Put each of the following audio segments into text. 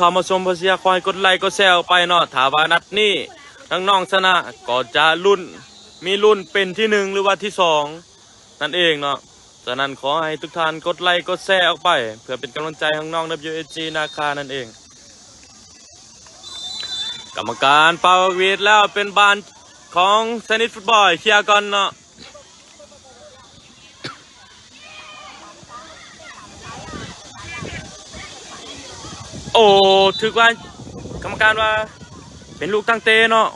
เข้ามาชมพเสียคอยกดไลค์กดแชร์ไปเนาะถ้าว่านัดนี้ทั้งน้องชนะก็จะมีลุ้นเป็นที่หนึ่งหรือว่าที่สองนั่นเองเนาะฉะนั้นขอให้ทุกท่านกดไลค์กดแชร์ออกไปเพื่อเป็นกำลังใจของน้อง WAG นาคานั่นเองกรรมการเป่าวีดแล้วเป็นบานของสนิทฟุตบอลเคลียร์ก่อนเนาะโอ้ถือว่ากรรมการว่าเป็นลูกตั้งเตะเนาะ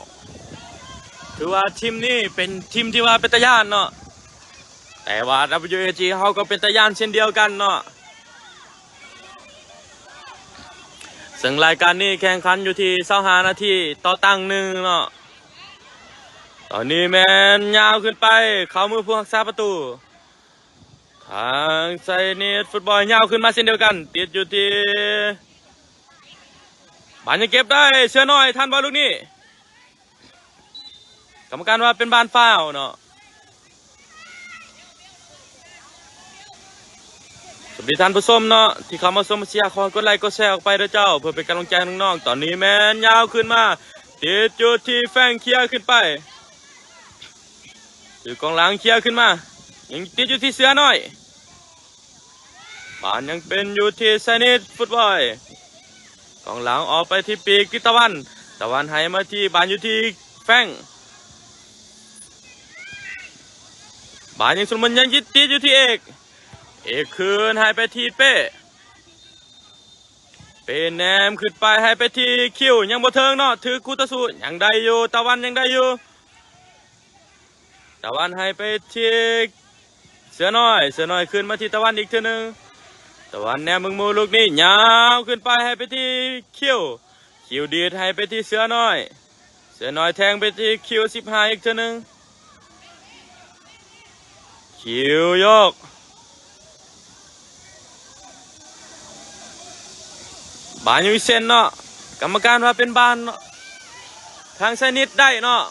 ถือว่าทีมนี้เป็นทีมที่ว่าเป็นตะย่านเนาะแต่ว่า WAG เขาก็เป็นตะย่านเช่นเดียวกันเนาะซึ่งรายการนี้แข่งขันอยู่ที่25 นาทีต่อตั้งหนึ่งเนาะตอนนี้แมนยาวขึ้นไปเข้ามือผู้รักษาประตูทางไซนิสฟุตบอลยาวขึ้นมาเช่นเดียวกันติดอยู่ที่บานยังเก็บได้เชื่อหน่อยทันบอลลูกนี้กรรมการว่าเป็นบานฟาวล์เนาะสวัสดีท่านผู้ชมเนาะที่เข้ามาชมเชียร์ขอกดไลค์กดแชร์ออกไปด้วยเจ้าเพื่อเป็นกำลังใจน้องๆตอนนี้แมนยาวขึ้นมาติดอยู่ที่แฟงเคลียร์ขึ้นไปถือกองหลังเคลียร์ขึ้นมายังติดอยู่ที่เสือน้อยบานยังเป็นอยู่ที่ไซนิสฟุตบอลกองหลังออกไปที่ปีกตะวันให้มาที่บานอยู่ที่แฟงบานยังสมบูรณ์ยังยึดติดอยู่ที่เอกคืนให้ไปที่เป้แนมขึ้นไปให้ไปที่คิวยังบ่เทิงเนาะถือคูตะสูยังได้อยู่ตะวันยังได้อยู่ตะวันให้ไปที่เสือน้อยขึ้นมาที่ตะวันอีกทีนึงตะวันแนมมึงมูลูกนี้ยาวขึ้นไปให้ไปที่คิวดีดให้ไปที่เสือน้อยแทงไปที่คิว15อีกทีนึงคิวยกบานอยู่เส้นเนาะกรรมการว่าเป็นบานเนาะทางไซนิดได้เนาะ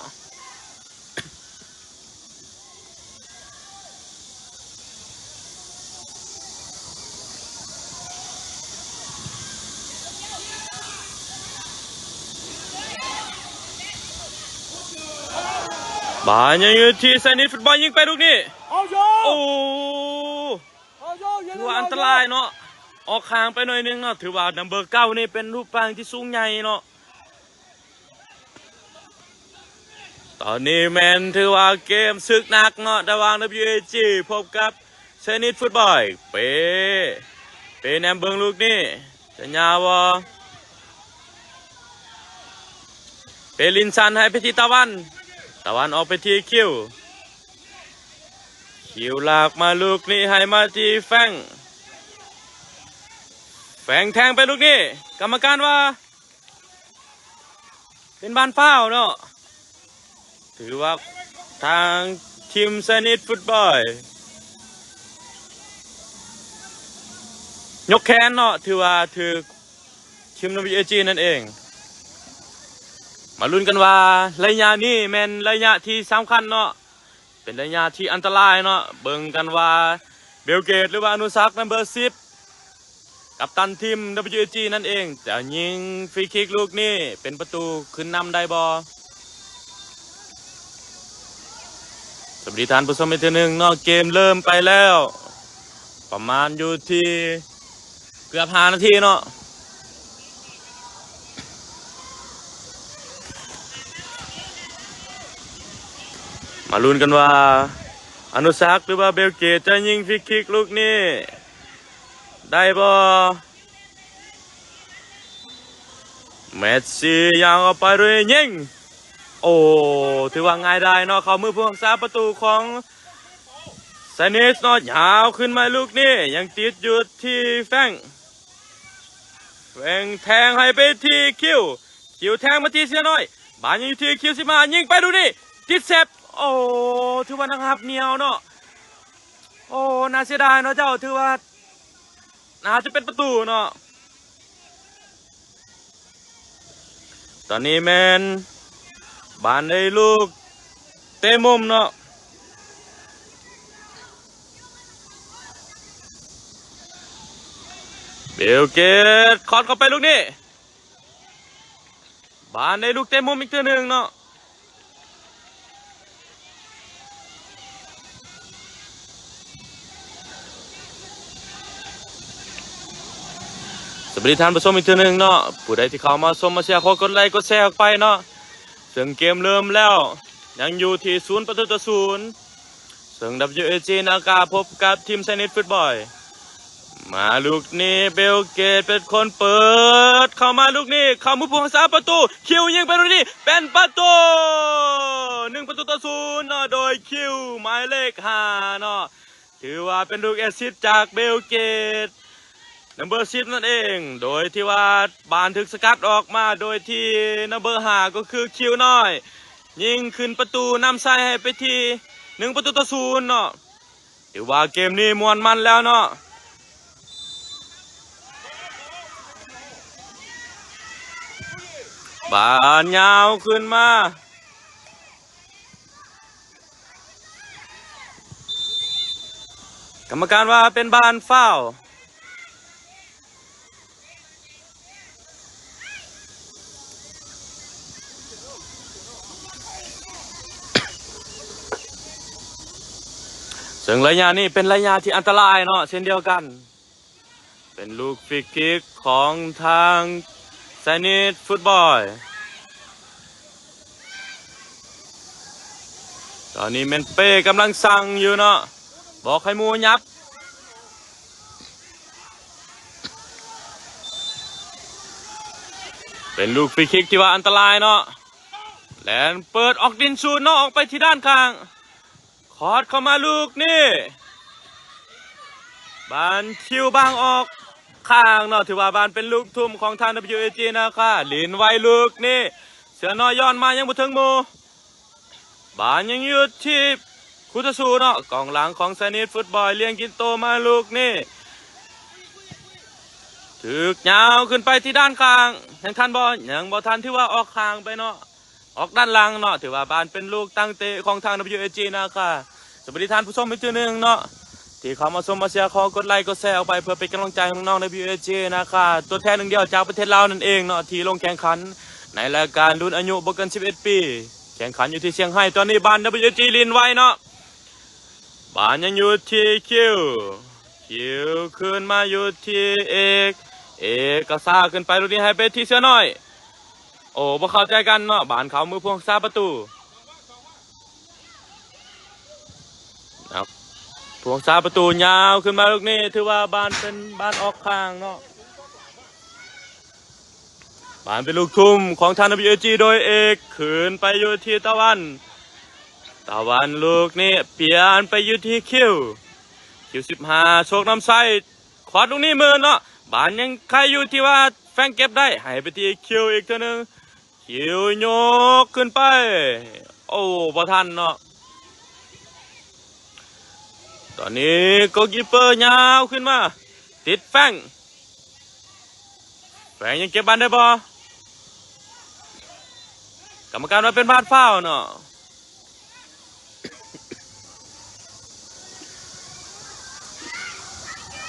บานยังอยู่ที่ไซนิดฟุตบอลยิงไปลูกนี้โอ้ถือว่าอันตรายเนาะออกข้างไปหน่อยนึงเนาะถือว่านัมเบอร์9นี่เป็นรูปร่างที่สูงใหญ่เนาะตอนนี้แมนถือว่าเกมศึกหนักเนาะระหว่าง WAG พบกับเซนิตฟุตบอลเปแนมเบิงลูกนี่จะยาวเปลินซันให้ไปที่ตะวันออกไปที่คิวลากมาลูกนี้ให้มาที่แฟงแทงไปลูกนี้กรรมการว่าเป็นบานฟาวล์เนาะถือว่าทางทีมเซนิตฟุตบอลยกแขนเนาะถือว่าถือทีม WAG นั่นเองมาลุ้นกันว่าระยะนี้แม่นระยะที่สำคัญเนาะเป็นระยะที่อันตรายเนาะเบิ่งกันว่าเบลเกตหรือว่าอนุสักนัมเบอร์10กัปตันทีม WAG นั่นเองจะยิงฟรีคิกลูกนี้เป็นประตูขึ้นนำได้บ่สวัสดีท่านผู้ชมอีกทีหนึ่งเนาะเกมเริ่มไปแล้วประมาณอยู่ที่เกือบ5 นาทีเนาะมาลุ้นกันว่าอนุสักหรือว่าเบลเกตจะยิงฟรีคิกลูกนี้ได้บ่เมสซี่ยาวออกไปเลยยิงโอ้ถือว่าง่ายได้เนาะเข้ามือผู้รักษาประตูของไซนิสเนาะยาวขึ้นมาลูกนี้ยังติดอยู่ที่แฟงแทงให้ไปที่คิวแทงมาที่เสียน้อยบานอยู่ที่คิว15ยิงไปดูนี่ติดเซฟโอ้ถือว่านะครับเหนียวเนาะโอ้น่าเสียดายเนาะเจ้าถือว่าน่าจะเป็นประตูเนาะตอนนี้แมนบานได้ลูกเตะมุมเนาะ เบลเกตคอนเข้าไปลูกนี้ บานได้ลูกเตะมุมอีกเทื่อหนึ่งเนาะสวัสดีท่านผู้ชมอีกเทื่อหนึ่งเนาะผู้ใดที่เข้ามาชมมาเชียร์ขอกดไลค์กดแชร์ออกไปเนาะซึ่งเกมเริ่มแล้วยังอยู่ที่0-0ซึ่ง WAG นากาพบกับทีมไซนิตฟุตบอลมาลูกนี้เบลเกตเป็นคนเปิดเข้ามาลูกนี้เข้ามุมผู้รักษาประตูคิวยิงไปลูกนี้เป็นประตู1-0เนาะโดยคิวหมายเลข5เนาะถือว่าเป็นลูกแอสซิสต์จากเบลเกตนัมเบอร์10นั่นเองโดยที่ว่าบานถึกสกัดออกมาโดยที่นัมเบอร์5ก็คือคิวน้อยยิงขึ้นประตูนำใส่ให้ไปที่1-0เนาะถือว่าเกมนี้มวนมันแล้วเนาะบานยาวขึ้นมากรรมการว่าเป็นบานฟาวล์ซึ่งระยะนี้เป็นระยะที่อันตรายเนาะเช่นเดียวกันเป็นลูกฟรีคิกของทางไซนิตฟุตบอลตอนนี้เมนเป้กำลังสั่งอยู่เนาะบอกให้มูยับเป็นลูกฟรีคิกที่ว่าอันตรายเนาะแลนเปิดออกดินชูนอกออกไปที่ด้านข้างคอร์ดเข้ามาลูกนี่บานคิวบางออกข้างเนาะถือว่าบานเป็นลูกทุ่มของทาง WAG นะคะลินไว้ลูกนี่เสือน้อยย้อนมายังบ่ถึงโมบานยังยืดที่คุตสูเนาะกองหลังของไซนิตฟุตบอลเลี้ยงกินโตมาลูกนี่ถึกยาวขึ้นไปที่ด้านข้างยังทันบอลยังบอทันที่ว่าออกข้างไปเนาะออกด้านหลังเนาะถือว่าบานเป็นลูกตั้งเตะของทาง WAG นะคะสวัสดีท่านผู้ชมอีกทีหนึ่งเนาะที่เขามาชมมาเชียร์ขอกดไลค์กดแชร์ออกไปเพื่อเป็นกำลังใจของน้องใน WAG นะคะตัวแทนหนึ่งเดียวจากประเทศลาวนั่นเองเนาะที่ลงแข่งขันในรายการรุ่นอายุบ่เกิน11 ปีแข่งขันอยู่ที่เชียงไฮ้ตอนนี้บาน WAG ลินไว้เนาะบานยังอยู่ที่คิวขึ้นมาอยู่ที่เอกก็ซ่าขึ้นไปลูกนี้ให้ไปที่เสือน้อยโอ้บ่เข้าใจกันเนาะบานเขามือพวงซาประตูครับพวงซาประตูยาวขึ้นมาลูกนี้ถือว่าบานเป็นบานออกข้างเนาะบานเป็นลูกทุ่มของทาง WAG โดยเอกขึ้นไปอยู่ที่ตะวันลูกนี้เปลี่ยนไปอยู่ที่คิว15โชคนำไส้ขวาตรงนี้มือเนาะบานยังใครอยู่ที่ว่าแฟงเก็บได้ให้ไปที่คิวอีกเท่านึงคิวยกขึ้นไปโอ้บ่ทันเนาะตอนนี้โกลคีปเปอร์ยาวขึ้นมาติดแฟงยังเก็บบอลได้บ่กรรมการว่าเป็นบาดฟาวล์เนาะ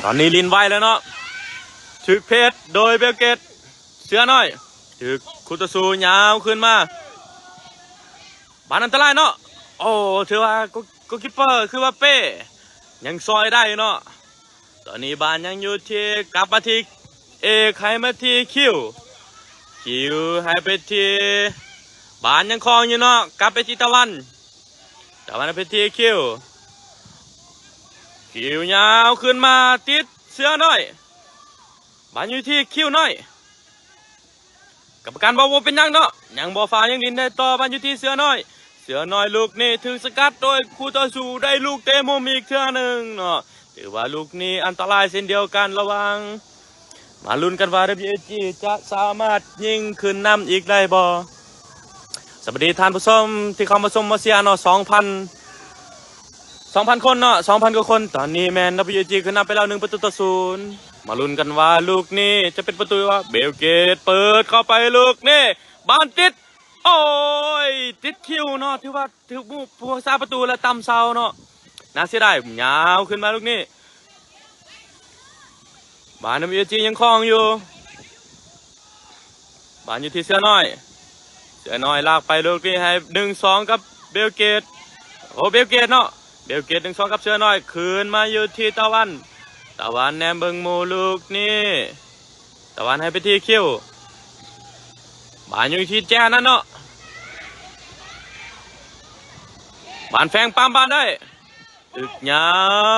ตอนนี้ลินไว้แล้วเนาะถึกเพชรโดยเบลเกตเสือน้อยถึกคุตสูยาวขึ้นมาบานอันตรายเนาะโอ้ถือว่าโกลคีปเปอร์คือว่าเป้ยังซอยได้เนาะตอนนี้บานยังอยู่ที่กลับมาที่ให้มาที่คิวให้ไปที่บานยังคลองอยู่เนาะกลับไปที่ตะวันไปที่คิวยาวขึ้นมาติดเสือน้อยบานอยู่ที่คิวน้อยกรรมการบอกว่าเป็นยังเนาะยังบอฟ้ายังดินได้ต่อบานอยู่ที่เสือน้อยลูกนี่ถึงสกัดโดยคู่ต่อสู้ได้ลูกเตะมุมอีกเทื่อหนึ่งเนาะถือว่าลูกนี้อันตรายเช่นเดียวกันระวังมาลุ้นกันว่า WAG จะสามารถยิงขึ้นนำอีกได้บ่สวัสดีท่านผู้ชมที่เข้ามาชมมาเชียร์เนาะ2,000 คนเนาะ2,000 กว่าคนตอนนี้แมน WAG ขึ้นนำไปแล้ว1-0มาลุ้นกันว่าลูกนี้จะเป็นประตูว่าเบลเกตเปิดเข้าไปลูกนี้บานติดโอ้ยติดคิวเนาะถือว่าผู้รักษาประตูและตำเสาเนาะน่าเสียดายยาวขึ้นมาลูกนี้บาน WAG ยังคลองอยู่บานอยู่ที่เสือน้อย สือน้อยลากไปลูกนี้ให้1-2กับเบลเกตโอ้เบลเกตเนาะเบลเกต1-2กับเสือน้อยคืนมาอยู่ที่ตะวันแนมเบิงมูลูกนี้ตะวันให้ไปที่คิวบานอยู่ที่แจ้นั่นเนาะบานแฝงปามบานได้ตึกยา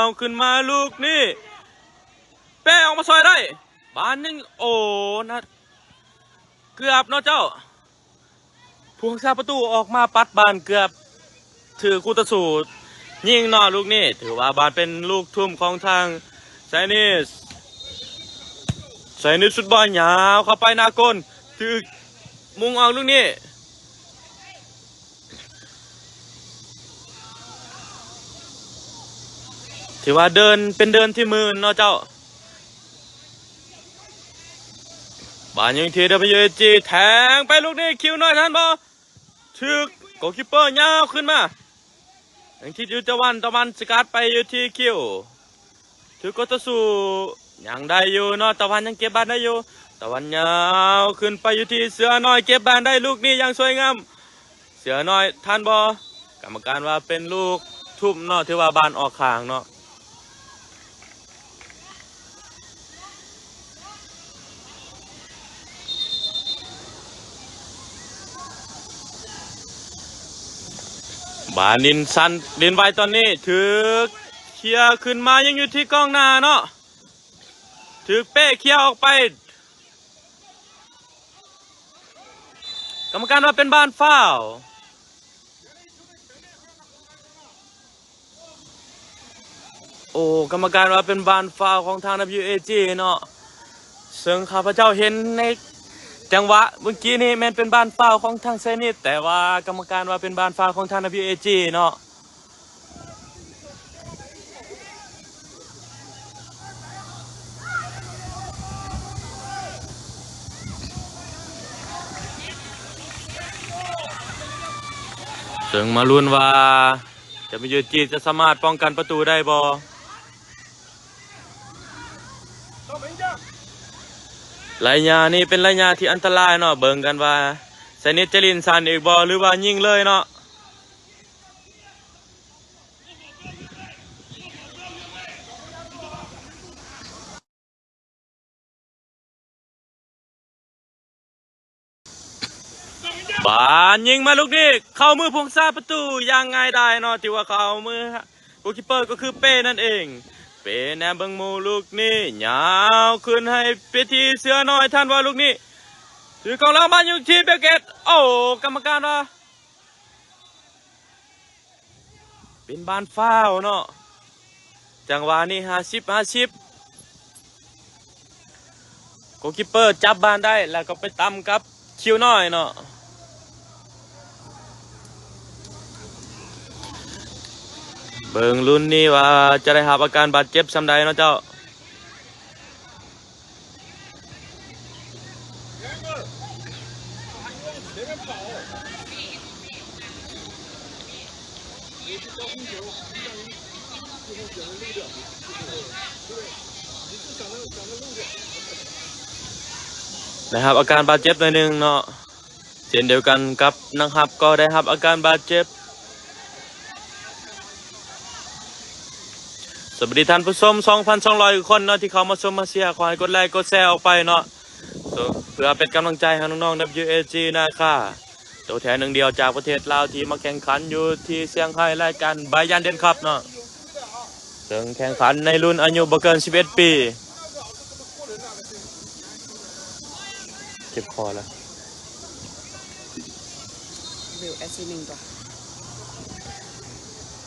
วขึ้นมาลูกนี้เป้ออกมาซอยได้บานยังโอ้นะเกือบเนาะเจ้าผู้รักษาประตูออกมาปัดบานเกือบถือคู่ต่อสู้ยิงเนาะลูกนี้ถือว่าบานเป็นลูกทุ่มของทางไซนิสสุดบอลยาวเข้าไปหน้ากลถือมุงออกลูกนี้ถือว่าเดินที่มือเนาะเจ้าบานยิงทีWGแทงไปลูกนี้คิวหน่อยทันบอถึกโกลคีปเปอร์ยาวขึ้นมาอย่างที่อยู่ตะวันสกัดไปอยู่ที่คิวถือก็ต่อสู้ยังได้อยู่เนาะตะวันยังเก็บบานได้อยู่ตะวันยาวขึ้นไปอยู่ที่เสือน้อยเก็บบานได้ลูกนี้ยังสวยงามเสือน้อยทันบอกรรมการว่าเป็นลูกทุ่มเนาะถือว่าบานออกข้างเนาะบานินซันดินไวตอนนี้ถือเคลียร์ขึ้นมายังอยู่ที่กองหน้าเนาะถือเป้เคลียร์ออกไปกรรมการว่าเป็นบานฟาวล์โอ้กรรมการว่าเป็นบานฟาวล์ของทาง WAG เนาะซึ่งข้าพเจ้าเห็นในจังหวะเมื่อกี้นี่แม่นเป็นบานฟาวล์ของทางเซนิตแต่ว่ากรรมการว่าเป็นบานฟาวล์ของทาง WAG เนาะซึ่งมาลุ้นว่า WAG จะสามารถป้องกันประตูได้บ่ระยะนี้เป็นระยะที่อันตรายเนาะเบิ่งกันว่าเซนิตจะลินซันอีกบ่หรือว่ายิงเลยเนาะบานยิงมาลูกนี้เข้ามือพงษาประตูยังไงได้เนาะที่ว่าเข้ามือโกลคีปเปอร์ก็คือเป้นั่นเองเป้แนมเบิงมูลูกนี้ยาวขึ้นให้ไปที่เสือน้อยท่านว่าลูกนี้ถือกองหลังบานอยู่ที่เบลเกตโอ้กรรมการว่าเป็นบานฟาวล์เนาะจังหวะนี้50โกลคีปเปอร์จับบานได้แล้วก็ไปตำกับคิวน้อยเนาะเบิ่งรุ่นนี้ว่าจะได้รับอาการบาดเจ็บซ้ำใดเนาะเจ้านะครับอาการบาดเจ็บหน่อยนึงเนาะเช่นเดียวกันกับนะครับก็ได้รับอาการบาดเจ็บสวัสดีท่านผู้ชม 2,200 คนเนาะที่เขามาชมมาเชียร์ขอให้กดไลค์กดแชร์ออกไปเนาะเพื่อเป็นกำลังใจให้น้องๆ WAG นะคะตัวแทนหนึ่งเดียวจากประเทศลาวที่มาแข่งขันอยู่ที่เซี่ยงไฮ้รายการบายันเดนคัพเนาะซึ่งแข่งขันในรุ่นอายุบ่เกิน11 ปีเจ็บคอแล้วเบลSC1ตัว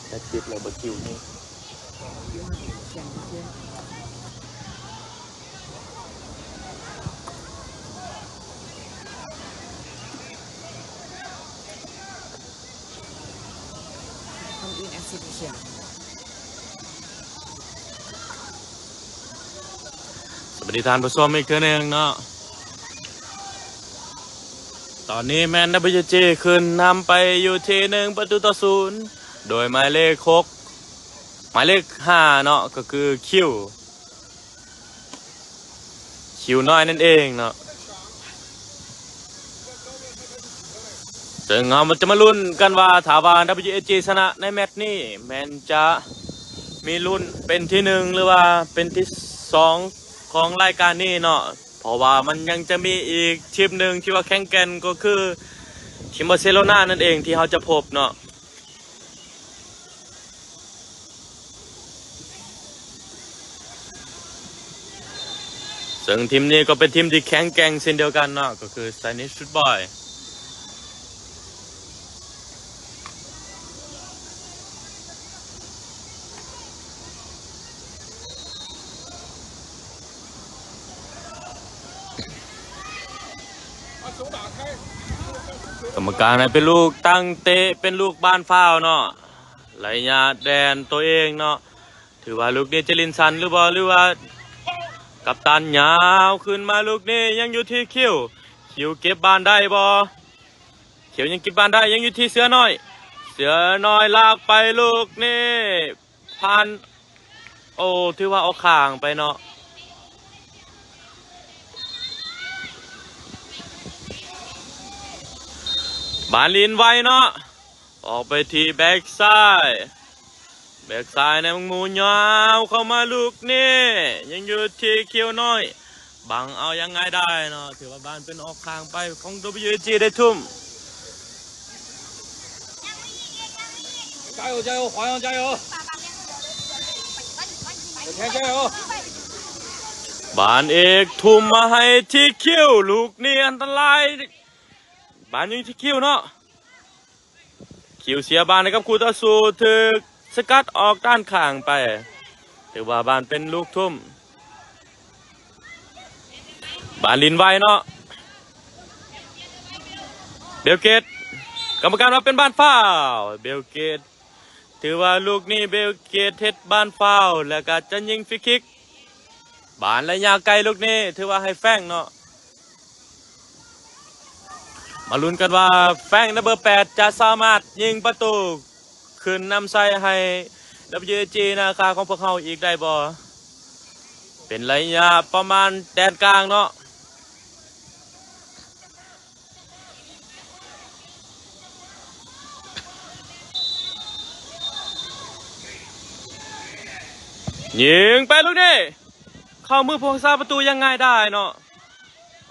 แต่ติดเลยบคิวนี่เสียงเยอะทำอินแอคซิบิชันสวัสดีท่านผู้ชมอีกครั้งหนึ่งเนาะตอนนี้แมนWGขึ้นนำไปอยู่ที่1-0โดยหมายเลข6หมายเลข5เนาะก็คือคิวน้อยนั่นเองเนาะ ซึ่งเราจะมาลุ้นกันว่าถาวร WAG ชนะในแมตช์นี้แมนจะมีลุ้นเป็นที่หนึ่งหรือว่าเป็นที่สองของรายการนี้เนาะเพราะว่ามันยังจะมีอีกทีมหนึ่งที่ว่าแข่งกันก็คือทีมบาร์เซโลนานั่นเองที่เราจะพบเนาะซึ่งทีมนี้ก็เป็นทีมที่แข็งแกร่งเช่นเดียวกันเนาะก็คือ Spanish Football กรรมการให้เป็นลูกตั้งเตะเป็นลูกบ้านฟ้าวเนาะไหลยาแดนตัวเองเนาะถือว่าลูกนี้จะลินสันหรือว่ากัปตันยาวขึ้นมาลูกนี้ยังอยู่ที่คิวเก็บบ้านได้บ่เขียวยังเก็บบ้านได้ยังอยู่ที่เสือน้อยลากไปลูกนี้ผ่านโอ้ถือว่าเอาข่างไปเนาะบาลินไวเนาะออกไปที่แบ็กซ้ายในมึงมูยาวเข้ามาลูกนี่ยังอยู่ที่เขียวน้อยบังเอายังไงได้เนาะถือว่าบานเป็นออกข้างไปของ WG ได้ทุ่ม加油加油，华阳加油！小田加油！บานเอกทุ่มมาให้ที่คิวลูกนี่อันตรายบานยังที่คิวเนาะคิวเสียบานนะครับครูต่อสู้ถึกสกัดออกด้านข้างไปถือว่าบานเป็นลูกทุ่มบานลินไวเนาะเบลเกตกรรมการว่าเป็นบ้านฟ้าวเบลเกตถือว่าลูกนี้เบลเกตเฮ็ดบ้านฟ้าวแล้วก็จะยิงฟรีคิกบานระยะไกลลูกนี้ถือว่าให้แฟงเนาะมาลุ้นกันว่าแฟงนัมเบอร์ 8จะสามารถยิงประตูขึ้นนำใส่ให้ WG นะครับของพวกเขาอีกได้บ่เป็นระยะประมาณแดนกลางเนาะยิงไปลูกนี้เข้ามือพวกซาประตูยังไงได้เนาะ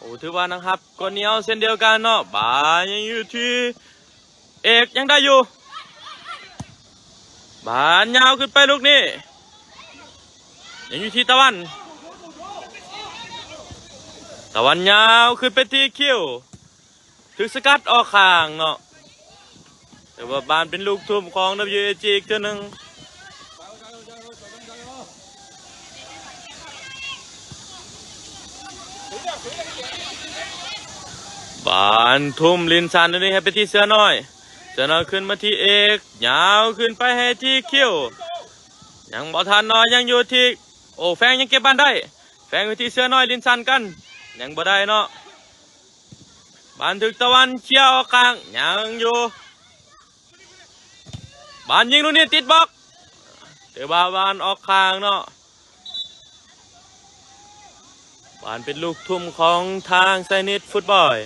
โอ้ถือว่านะครับก็เหนียวเส้นเดียวกันเนาะบายังอยู่ที่เอกยังได้อยู่บานยาวขึ้นไปลูกนี้ยังอยู่ที่ตะวันยาวขึ้นไปที่คิวถึงสกัดออกข้างเนาะแต่ว่าบานเป็นลูกทุ่มของ WG อีกตัวหนึ่งบานทุ่มลินซันตัวนี้ให้ไปที่เสือน้อยขึ้นมาที่เอกยาวขึ้นไปให้ที่คิวยังบอทันน้อยยังอยู่ที่โอ้แฟงยังเก็บบ้านได้แฟงไปที่เสือน้อยลินซันกันยังบ่ได้เนาะบานถึกตะวันเชี่ยวกลางยังอยู่บานยิงลูกนี้ติดบล็อกเดี๋ยวบานออกข้างเนาะบานเป็นลูกทุ่มของทางไซนิดฟุตบอล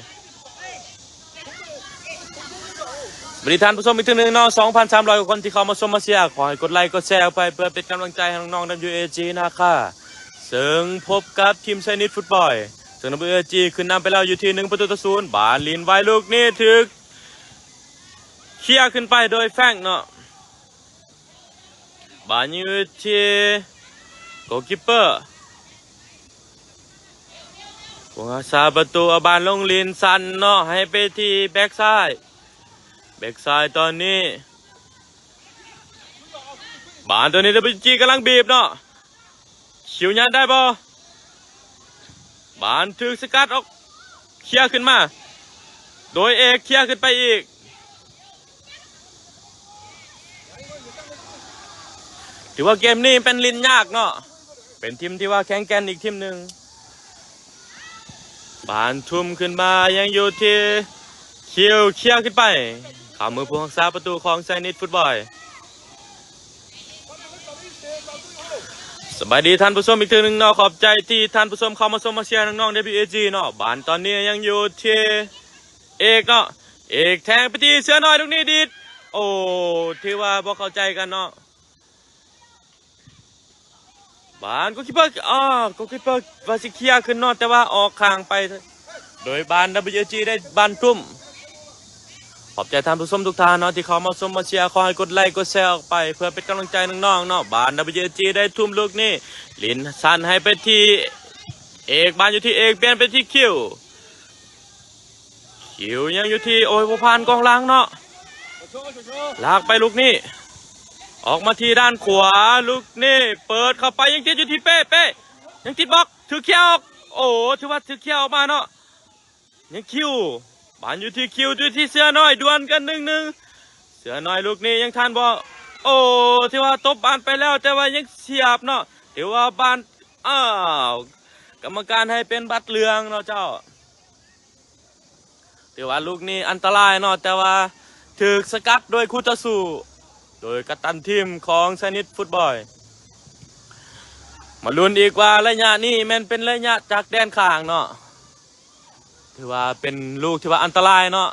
บริธานผู้ชมอีกทีหนึ่งเนาะ 2,300 กว่าคนที่เข้ามาชมมาเชียร์ขอให้กดไลค์กดแชร์ไปเพื่อเป็นกำลังใจให้น้องๆ WAG นะคะซึ่งพบกับทีมไซนิดฟุตบอลซึ่ง WAG ขึ้นนำไปแล้วอยู่ที่1-0บาลินไวลูกนี้ถึกเคลียร์ขึ้นไปโดยแฟงเนาะบาลอยู่ที่โกลคีปเปอร์วงศาประตูบานลงลินซันเนาะให้ไปที่แบ็กซ้ายตอนนี้บานตัวนี้WGกำลังบีบเนาะคิวยันได้บ่บานถึกสกัดออกเคลียร์ขึ้นมาโดยเอกเคลียร์ขึ้นไปอีกถือว่าเกมนี้เป็นลินยากเนาะเป็นทีมที่ว่าแข็งแกร่งอีกทีมหนึ่งบานทุ่มขึ้นมายังอยู่ที่คิวเคลียร์ขึ้นไปขามือผู้รักษาประตูของไซนิดฟุตบอลสบายดีท่านผู้ชมอีกทีหนึ่งเนาะขอบใจที่ท่านผู้ชมเข้ามาชมมาเชียร์น้องๆ WAG เนาะบานตอนนี้ยังอยู่ที่เอกเนาะ เอกแทงไปที่เสือน้อยลูกนี้ดิดโอ้ถือว่าบ่เข้าใจกันเนาะบานก็คิดว่าวาสิเคลียร์ขึ้นเนาะแต่ว่าออกข้างไปโดยบาน WG ได้บานทุ่มขอบใจท่านผู้ชมทุกท่านเนาะที่เขามาชมมาเชียร์ขอให้กดไลค์กดแชร์ออกไปเพื่อเป็นกำลังใจน้องๆเนาะบาน WG ได้ทุ่มลูกนี้ลินสั้นให้ไปที่เอกบานอยู่ที่เอกเปลี่ยนไปที่คิวยังอยู่ที่โอ้ยผู้พานกองหลังเนาะลากไปลูกนี้ออกมาที่ด้านขวาลูกนี้เปิดเข้าไปยังติดอยู่ที่เป้ยังติดบล็อกถือเขี้ยวโอ้ถือว่าถือเขี้ยวออกมาเนาะยังคิวบานอยู่ที่คิวอยู่ที่เสือน้อยดวลกัน1-1เสือน้อยลูกนี้ยังทันบ่โอ้ถือว่าตบบานไปแล้วแต่ว่ายังเสียบเนาะถือว่าบานกรรมการให้เป็นบัตรเหลืองเนาะเจ้าถือว่าลูกนี้อันตรายเนาะแต่ว่าถูกสกัดโดยคู่ต่อสู้โดยกัปตันทีมของชนิดฟุตบอลมาลุ้นอีกว่าระยะนี้มันเป็นระยะจากแดนข้างเนาะถือว่าเป็นลูกที่ว่าอันตรายเนาะ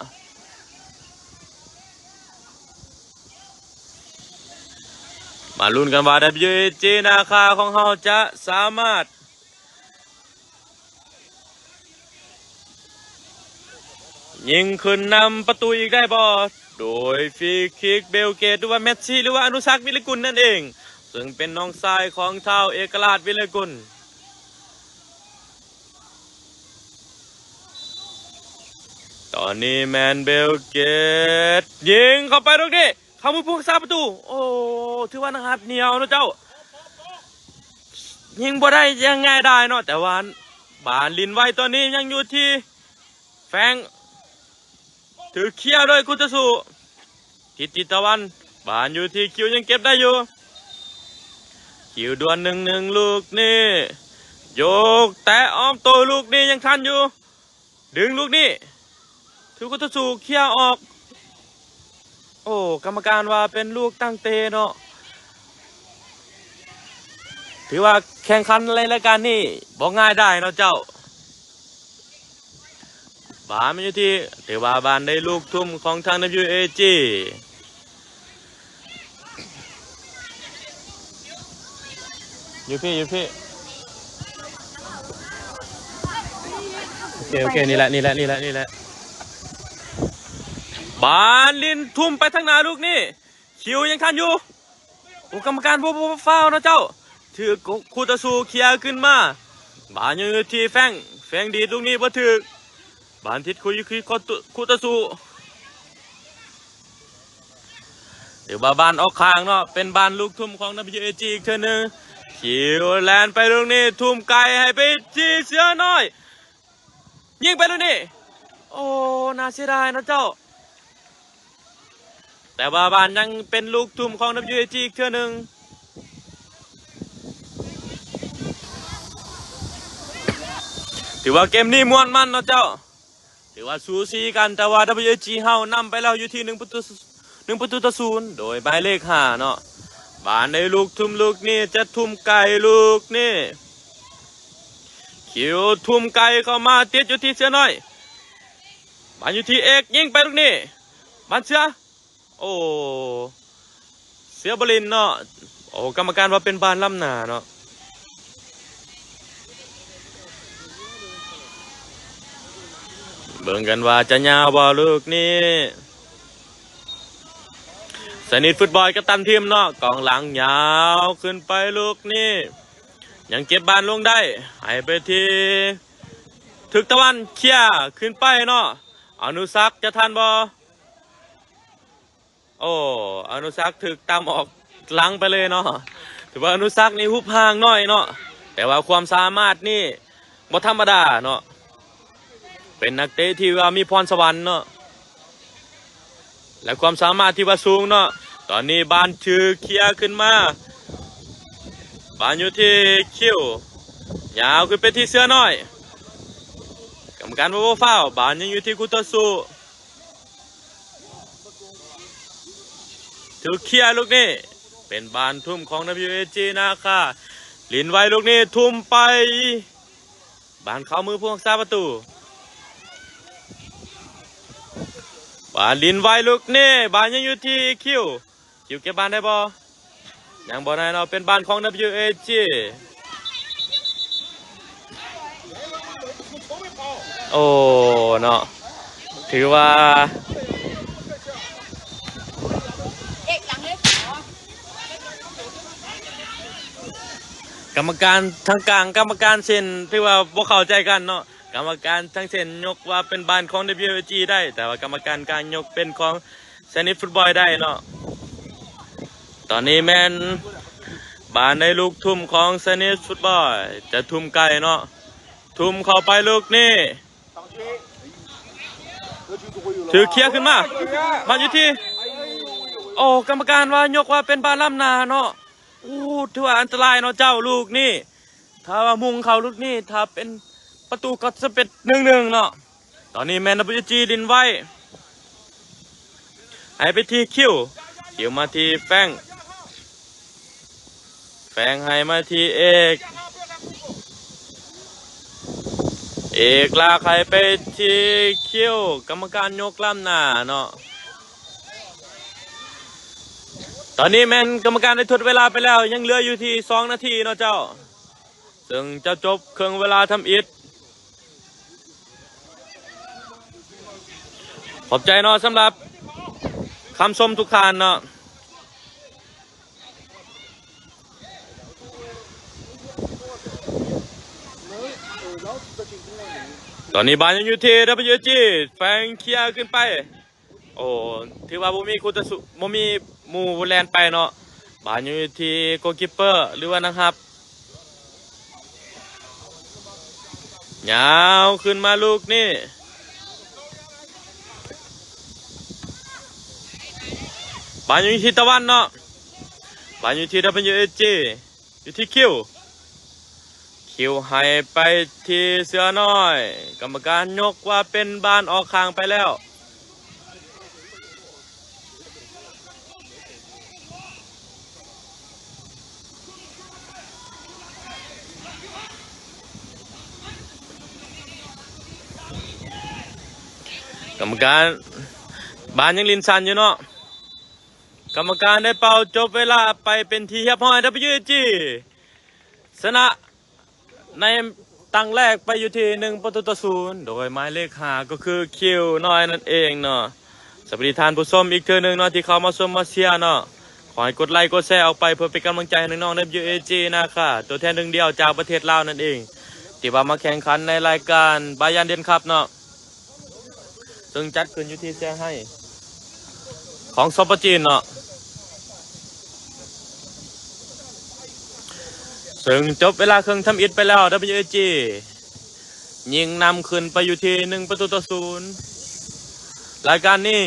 มาลุ้นกันว่า WG นาคาของเราจะสามารถยิงขึ้นนำประตูอีกได้บ่โดยฟรีคิกเบลเกตหรือว่าเมสซี่หรือว่าอนุสักวิลกุลนั่นเองซึ่งเป็นน้องชายของเท้าเอกราชวิลกุลตอนนี้แมนเบลเกตยิงเข้าไปตรงนี้เข้ามือพุ่งซาประตูโอ้ถือว่านะครับเหนียวนะเจ้ายิงบ่ได้ยังไงได้เนาะแต่ว่าบานลินไว้ตอนนี้ยังอยู่ที่แฟงถือเขี้ยวโดยคุตสุทิศตะวันบานอยู่ที่คิวยังเก็บได้อยู่คิวดวล1-1ลูกนี่โยกแต่อ้อมตัวลูกนี้ยังทันอยู่ดึงลูกนี้ถือคุตสุเขี้ยวออกโอ้กรรมการว่าเป็นลูกตั้งเตะเนาะถือว่าแข่งขันในรายการนี้บอกง่ายได้เนาะเจ้าบานมันอยู่ที่ถือว่าบานได้ลูกทุ่มของทาง WAG อยู่พี่โอเคนี่แหละบานลินทุ่มไปทางหน้าลูกนี่คิวยังทันอยู่โอ้กรรมการบ่ฟาวนะเจ้าถือคู่ต่อสู้เคลียร์ขึ้นมาบานอยู่ที่แฟงดีลูกนี้บ่ถือบานทิศคู่ต่อสู้เดี๋ยวบานออกข้างเนาะเป็นบานลูกทุ่มของ WAG อีกเท่านึงคิวแลนไปตรงนี้ทุ่มไกลให้ไปจีเสือน้อยยิงไปตรงนี้โอ้น่าเสียดายนะเจ้าแต่บานยังเป็นลูกทุ่มของ WAG อีกเท่านึงถือว่าเกมนี้ม่วนมันนะเจ้าถือว่าสูสีกันแต่ว่า WAG เฮานำไปแล้วอยู่ที่1 ประตูต่อ 0โดยหมายเลข5เนาะบานในลูกทุ่มลูกนี่จะทุ่มไก่ลูกนี่คิวทุ่มไก่เข้ามาติดอยู่ที่เสือน้อยบานอยู่ที่เอกยิงไปลูกนี่บานเสือโอ้เสือบรินเนาะโอ้กรรมการว่าเป็นบานล้ำหนาเนาะเบิ่งกันว่าจะยาวบ่ลูกนี่สนิทฟุตบอลก็ตันทีมเนาะกองหลังยาวขึ้นไปลูกนี่ยังเก็บบานลงได้ให้ไปที่ถึกตะวันเขี่ยขึ้นไปเนาะอนุสักจะทันบ่โอ้อนุสักถึกตามออกหลังไปเลยเนาะถือว่าอนุสักนี่หุบห่างน้อยเนาะแต่ว่าความสามารถนี่บ่ธรรมดาเนาะเป็นนักเตะที่ว่ามีพรสวรรค์เนาะและความสามารถที่ว่าสูงเนาะตอนนี้บานถือเคลียร์ขึ้นมาบานอยู่ที่คิวยาวขึ้นไปที่เสือน้อยกรรมการว่าฟาวบานยังอยู่ที่คู่ต่อสู้ถือเคลียร์ลูกนี้เป็นบานทุ่มของ WAG นะคะลินไว้ลูกนี้ทุ่มไปบานเข้ามือผู้รักษาประตู บานลินไวลูกนี่บานยังอยู่ที่คิวเก็บบานได้บ่ยังบ่ได้เนาะเป็นบานของ WAG โอ้เนาะถือว่ากรรมการทั้งกลางกรรมการเซ็นถือว่าบ่เข้าใจกันเนาะกรรมการทั้งเซ็นยกว่าเป็นบานของ WAG ได้แต่ว่ากรรมการกลางยกเป็นของเซนิตฟุตบอลได้เนาะตอนนี้แม่นบานในลูกทุ่มของเซนิตฟุตบอลจะทุ่มไกลเนาะทุ่มเข้าไปลูกนี่ถือเคลียร์ขึ้นมาบานอยู่ที่โอ้กรรมการว่ายกว่าเป็นบานล้ำนาเนาะโอ้ถือว่าอันตรายเนาะเจ้าลูกนี่ถ้าว่ามุงเขาลูกนี่ถ้าเป็นประตูก็จะเป็น1-1เนาะตอนนี้แมนดับเบิลจีดินไว้ให้ไปที่คิวมาที่แฟงให้มาที่เอกลากให้ไปที่คิวกรรมการยกล้ำหน้าเนาะตอนนี้แมนกรรมการได้ทดเวลาไปแล้วยังเหลืออยู่ที่2 นาทีเนาะเจ้าซึ่งจะจบเครื่องเวลาทำอิฐขอบใจเนาะสำหรับคำชมทุกท่านเนาะตอนนี้บานยังอยู่ที่ WG แฟงเคลียร์ขึ้นไปโอ้ถือว่าบ่มีคูตะสุบ่มีหมู่แลนไปเนาะบานอยู่ที่โกลคีปเปอร์หรือว่านะครับยาวขึ้นมาลูกนี่บานอยู่ที่ตะวันเนาะบานอยู่ที่ WG อยู่ที่คิวให้ไปที่เสือน้อยกรรมการยกว่าเป็นบานออกข้างไปแล้วกรรมการบานยังลินซันอยู่เนาะกรรมการได้เป่าจบเวลาไปเป็นทีเรียบร้อย WG ชนะในตั้งแรกไปอยู่ที่1-0โดยหมายเลข5ก็คือคิวน้อยนั่นเองเนาะสวัสดีท่านผู้ชมอีกเทื่อนึงเนาะที่เข้ามาชมมาเชียร์เนาะขอให้กดไลค์กดแชร์ออกไปเพื่อเป็นกำลังใจให้น้องๆ WAG นะคะตัวแทน1 เดียวจากประเทศลาวนั่นเองที่ว่ามาแข่งขันในรายการบายันเดนคัพเนาะซึ่งจัดขึ้นอยู่ที่เซี่ยงไฮ้ของซอปจีนเนาะซึ่งจบเวลาเครื่องทำอิฐไปแล้ว WAG ยิงนำขึ้นไปอยู่ที่1-0รายการนี้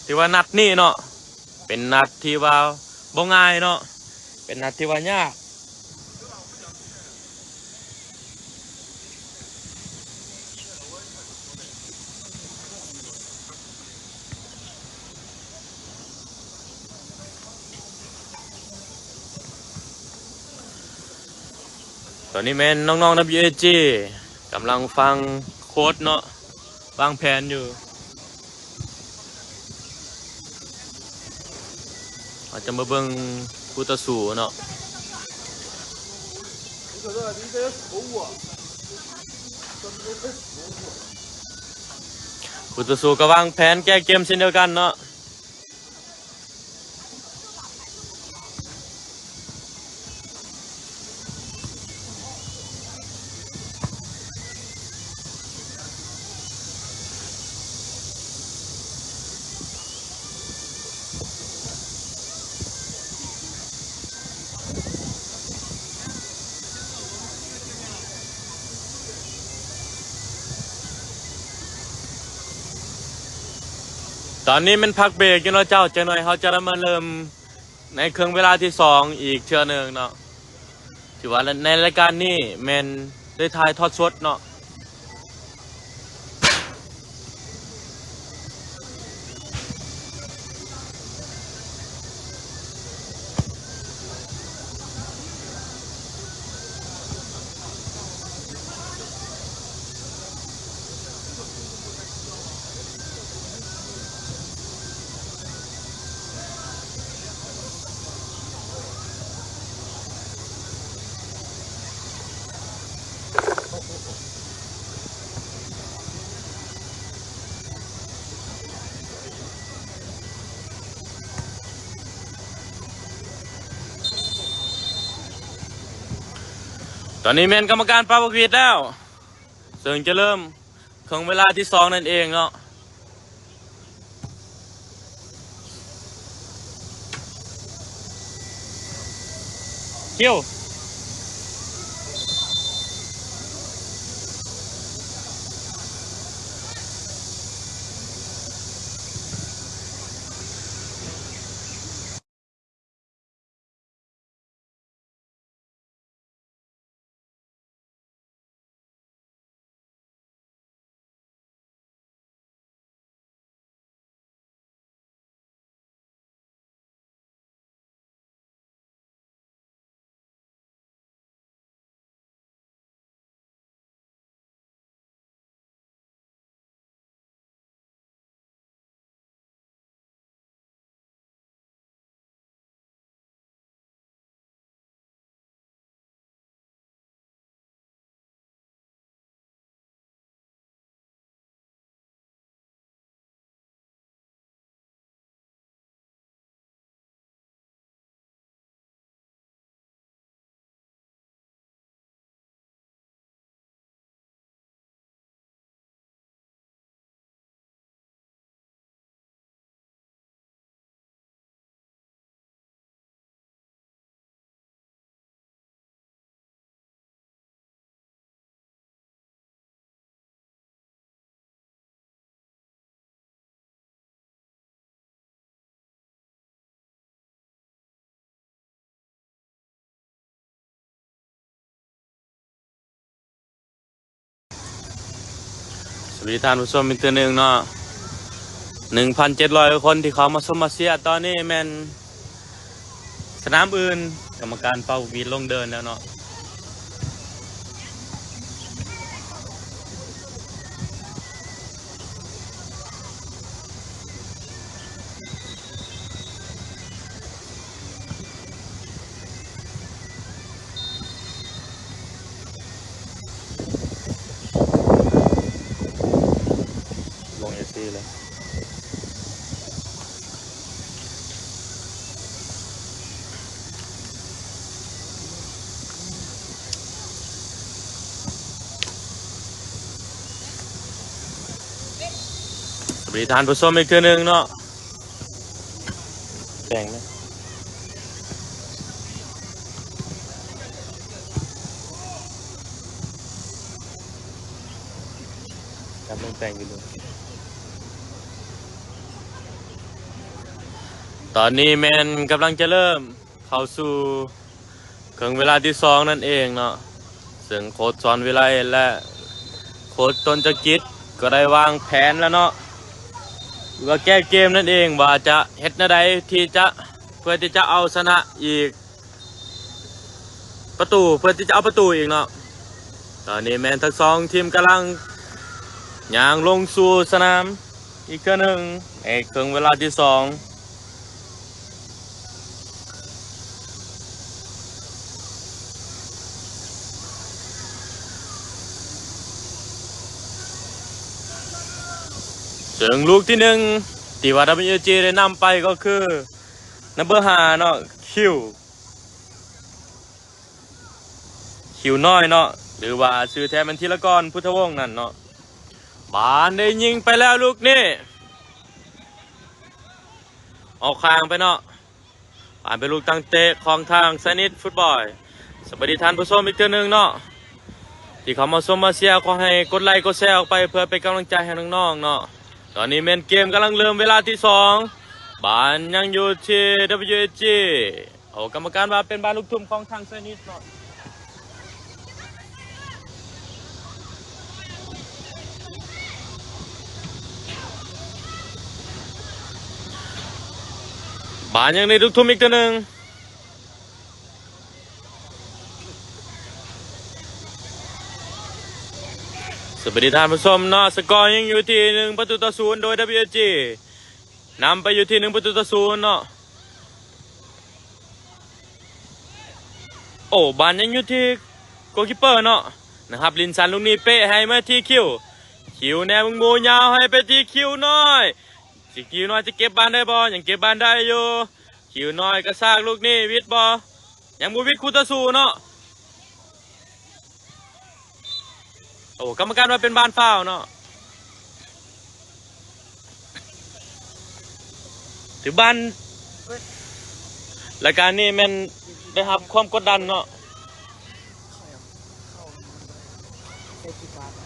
ที่ว่านัดนี้เนาะเป็นนัดที่ว่าบ่ง่ายเนาะเป็นนัดที่ว่ายากตอนนี้แม่นน้องๆ WAG กำลังฟังโค้ชเนาะวางแผนอยู่อาจจะมาเบิ่งคู่ต่อสู้เนาะคู่ต่อสู้ก็วางแผนแก้เกมเช่นเดียวกันเนาะตอนนี้มันพักเบรกอยู่เนาะเจ้าจังหน่อยเขาจะมาเริ่มในเครื่องเวลาที่2อีกเทื่อนึงเนาะถือว่าในรายการนี้แม่นได้ถ่ายทอดสดเนาะ ตอนนี้แมนกรรมการปาบกวิดแล้วซึ่งจะเริ่มครึ่งเวลาที่2นั่นเองเนาะเกี่ยวสวัสดีท่านผู้ชมอีกตัวหนึ่งเนาะ1,700 คนที่เขามาชมมาเชียร์ตอนนี้แมนสนามอื่นกรรมการเป่าวีดลงเดินแล้วเนาะลงเอซีเลยสวัสดีท่านผู้ชมอีกตัวหนึ่งเนาะแต่งนะกำลังแต่งอยู่เลยตอนนี้แมนกำลังจะเริ่มเข้าสู่ครึ่งเวลาที่2นั่นเองเนาะซึ่งโค้ชสอนวิไลและโค้ชต้นจักริดก็ได้วางแผนแล้วเนาะว่าแก้เกมนั่นเองว่าจะเฮ็ดแนวใดที่จะเพื่อที่จะเอาชนะอีกประตูเพื่อที่จะเอาประตูอีกเนาะตอนนี้แมนทั้งสองทีมกำลังย่างลงสู่สนามอีกครั้งหนึ่งในครึ่งเวลาที่2ซึ่งลูกที่1ที่ว่า WG ได้นำไปก็คือนัมเบอร์5เนาะคิวน้อยเนาะหรือว่าชื่อแท้มันธีรกรพุทธวงศ์นั่นเนาะบานได้ยิงไปแล้วลูกนี่ออกข้างไปเนาะผ่านไปลูกตั้งเตะของทางสนิทฟุตบอลสวัสดีท่านผู้ชมอีกเทื่อนึงเนาะที่เขามาชมมาเชียร์ขอให้กดไลค์กดแชร์ออกไปเพื่อเป็นกำลังใจให้น้องๆเนาะตอนนี้เมนเกมกำลังเริ่มเวลาที่2บานยังอยู่ที่ WG โอ้กรรมการว่าเป็นบานลูกทุ่มของทางสนิทเนาะบานยังในลูกทุ่มอีกตัวหนึ่งสวัสดีท่านผู้ชมเนาะสกอร์ยังอยู่ที่1-0โดย WG นำไปอยู่ที่1-0เนาะโอ้บานยังอยู่ที่โกลคีปเปอร์เนาะนะครับลินซันลูกนี้เป๊ะให้มาที่คิวแนวมึงโมยาวให้ไปที่คิวน้อยคิวน้อยจะเก็บบานได้บอยังเก็บบานได้อยู่คิวน้อยก็ซากลูกนี้วิทย์บอยังบูวิทย์คูตาสูเนาะ โอ้กรรมการว่าเป็นบ้านฝ้าวเนาะถือบ้านรายการนี้แมันได้รับความกดดันเนาะ เซติการ์ด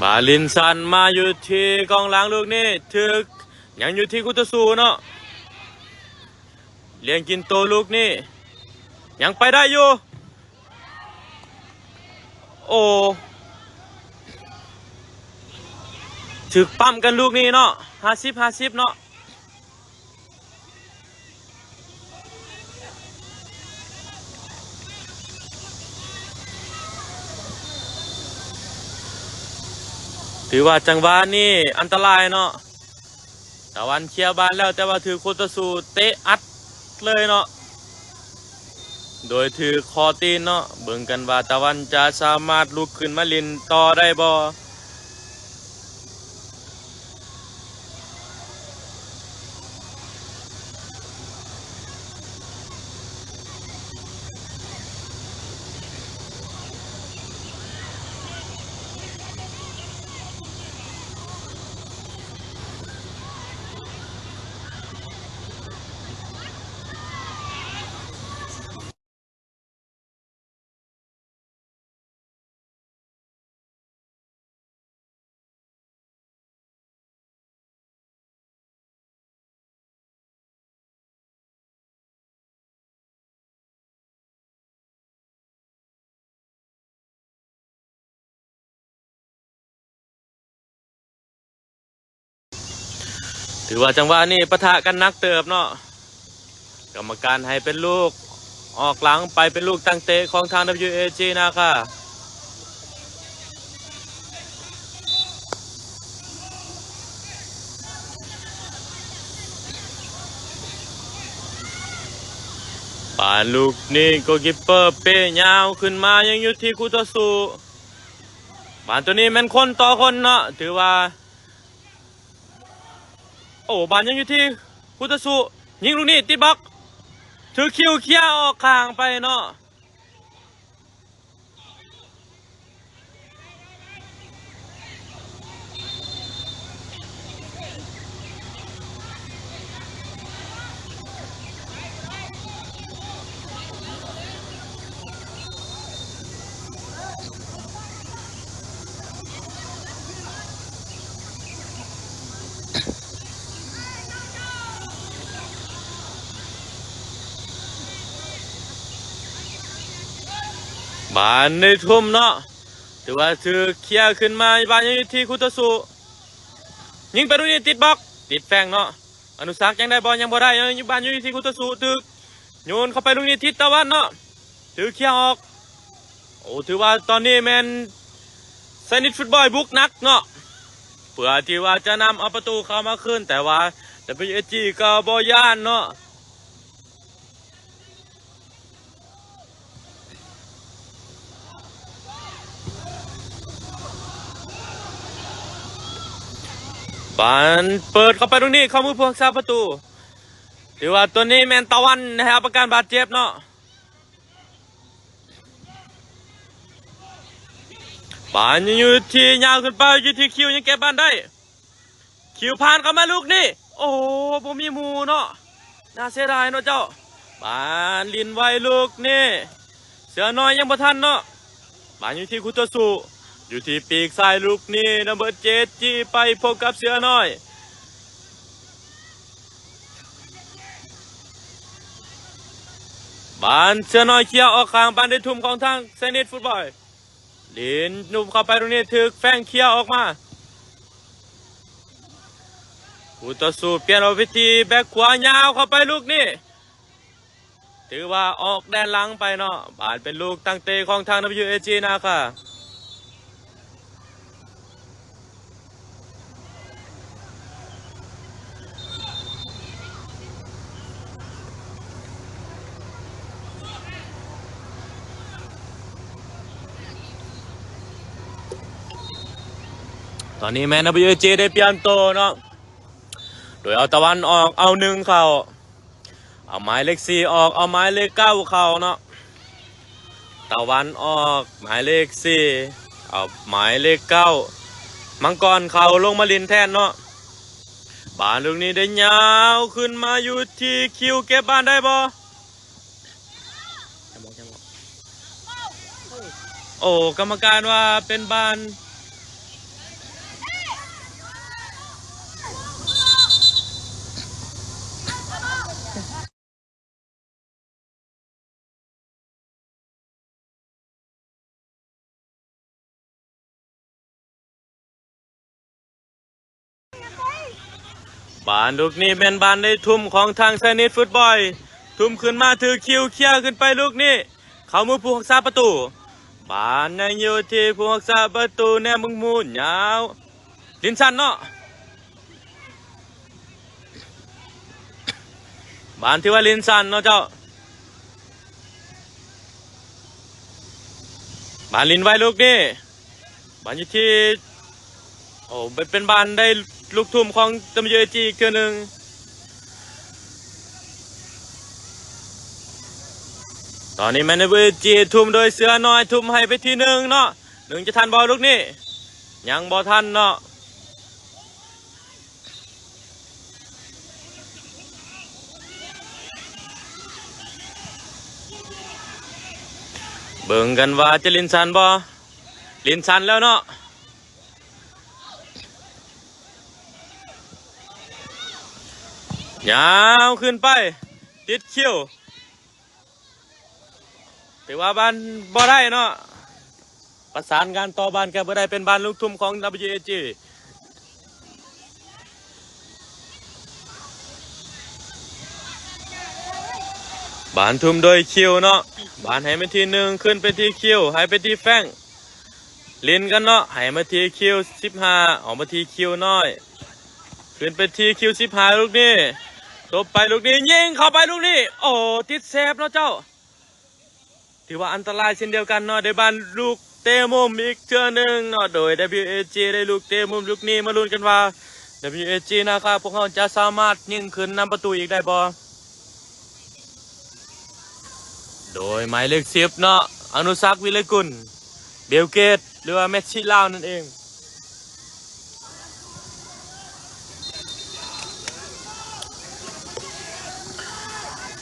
บาลินสันมาอยู่ที่กองหลังลูกนี้ถึกยังอยู่ที่คุตสูเนาะเลี้ยงกินโตลูกนี้ยังไปได้อยู่โอ้ถึกปั้มกันลูกนี้เนาะ50-50เนาะถือว่าจังหวะนี้อันตรายเนาะตะวันเคลียร์บานแล้วแต่ว่าถือคุตสูเตะอัดเลยเนาะโดยถือคอตีนเนาะเบิ่งกันว่าตะวันจะสามารถลุกขึ้นมาลินต่อได้บ่ถือว่าจังหวะนี้ปะทะกันนักเติบเนาะกรรมการให้เป็นลูกออกหลังไปเป็นลูกตั้งเตะของทาง WAG นะคะป่านลูกนี่โกกิปเปอร์เป้ยาวขึ้นมายังอยู่ที่คุตสูป่านตัวนี้แม่นคนต่อคนเนาะถือว่าโอ้ป่านยังอยู่ที่คุตสูยิงลูกนี้ติดบล็อกถือคิวเคลียร์ออกข้างไปเนาะบานในทุ่มเนาะถือว่าถือเคลียร์ขึ้นมาบานยังอยู่ที่คุตสูยิงไปตรงนี้ติดบล็อกติดแฟงเนาะอนุสักยังได้บอลยังบ่ได้ยังอยู่บานอยู่ที่คุตสูถือโยนเข้าไปตรงนี้ทิศตะวันเนาะถือเคลียร์ออกโอ้ถือว่าตอนนี้แมนเซนิตฟุตบอลบุกนักเนาะเพื่อที่ว่าจะนำเอาประตูเข้ามาขึ้นแต่ว่า WAG ก็บ่ย่านเนาะบานเปิดเข้าไปตรงนี้เข้ามือพวกซาประตูถือว่าตัวนี้แมนตะวันนะครับอาการบาดเจ็บเนาะบานยังอยู่ที่ยาวขึ้นไปอยู่ที่คิวยังเก็บบานได้คิวผ่านเข้ามาลูกนี่โอ้โหผมมีหมูเนาะน่าเสียดายเนาะเจ้าบานลินไวลูกนี่เสือน้อยยังบ่ทันเนาะบานอยู่ที่คุตสูอยู่ที่ปีกซ้ายลูกนี่นัมเบอร์7จี้ไปพบกับเสือน้อยบานเสือน้อยเคลียร์ออกข้างบานได้ทุ่มของทางเซนิตฟุตบอลลินนุ่มเข้าไปตรงนี้ถึกแฟงเคลียร์ออกมาคุตสูเปลี่ยนเอาวิธีแบกขวายาวเข้าไปลูกนี่ถือว่าออกแดนหลังไปเนาะบานเป็นลูกตั้งเตะของทาง WAG นะคะตอนนี้แมน WAG ได้เปลี่ยนตัวเนาะโดยเอาตะวันออกเอาหนึ่งเข้า เอาหมายเลข4ออกเอาหมายเลข9เข้าเนาะตะวันออกหมายเลข4เอาหมายเลข9มังกรเข้าลงมาลินแทนเนาะบานลูกนี้ได้ยาวขึ้นมาอยู่ที่คิวเก็บบานได้บ่โอ้กรรมการว่าเป็นบานบานลูกนี้เป็นบานได้ทุ่มของทางไซนิสฟุตบอลทุ่มขึ้นมาถือคิวเคลียร์ขึ้นไปลูกนี้เขามือผู้รักษาประตูบานในอยู่ที่ผู้รักษาประตูแนมึงมูนยาวลินสันเนาะบานที่ว่าลินสันเนาะเจ้าบานลินไว้ลูกนี้บานอยู่ที่โอ้เป็นบานได้ลูกทุ่มของตำเยจีอีกเทื่อหนึ่งตอนนี้แมนเวอร์จีทุ่มโดยเสือน้อยทุ่มให้ไปที่1เนาะ1จะทันบอลลูกนี้ยังบอทันเนาะเบิ่งกันว่าจะลินสันบอลินสันแล้วเนาะยาวขึ้นไปติดคิวถือว่าบ้านบ่ได้เนาะประสานงานต่อบ้านแกบ่ได้เป็นบ้านลูกทุ่มของ WAG บ้านทุ่มโดยคิวเนาะบ้านให้มาที1ขึ้นไปที่คิวให้ไปที่แฟงลินกันเนาะให้มาที่คิว15ออกมาที่คิวน้อยขึ้นไปที่คิว15ลูกนี้ตบไปลูกนี้ยิงเข้าไปลูกนี้โอ้ติดเซฟเนาะเจ้าถือว่าอันตรายเช่นเดียวกันเนาะได้บานลูกเตะมุมอีกเทื่อหนึ่งเนาะโดย WAG ได้ลูกเตะมุมลูกนี้มาลุ้นกันว่า WAG นะครับพวกเขาจะสามารถยิงขึ้นนำประตูอีกได้บ่โดยหมายเลข10เนาะอนุสักษ์วิไลกุลเบลเกตหรือว่าเมสซี่ลาวนั่นเอง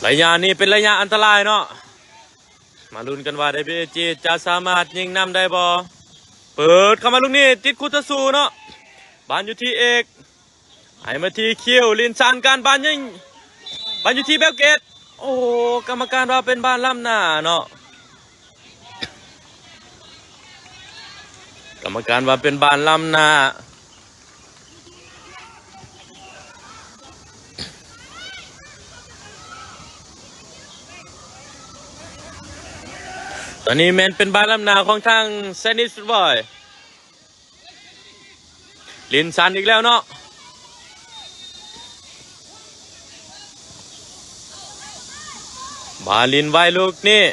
ระยะนี้เป็นระยะอันตรายเนาะมาลุ้นกันว่า WAG จะสามารถยิงนำได้บ่เปิดเข้ามาลูกนี้ติดคุตสูเนาะบานอยู่ที่เอกให้มาที่คิวลินซันการบานยิงบานอยู่ที่เบลเกตโอ้กรรมการว่าเป็นบานล้ำหน้าเนาะกรรมการว่าเป็นบานล้ำหน้าตอนนี้แมนเป็นบานล้ำหน้าของทางเซนิสฟุตบอลลินซันอีกแล้วเนาะบาลินไว้ลูกนี่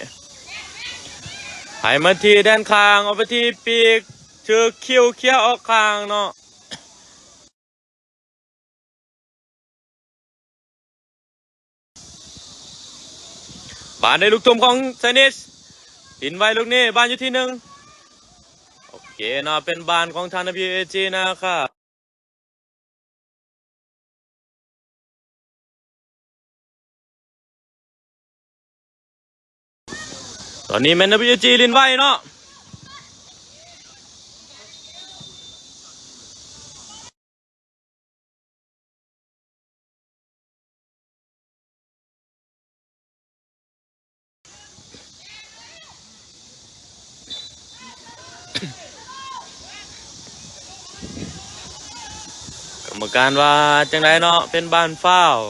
ให้มาที่ด้านข้างเอาไปที่ปีกเจอคิวเคี้ยวออกข้างเนาะบานในลูกทุ่มของเซนิสลินไว้ลูกนี่บานอยู่ที่1โอเคเนาะเป็นบานของทาง WAG นะครับตอนนี้แมน WAG ลินไว้เนาะกรรมการว่าจังไรเนาะเป็นบานฟาวล์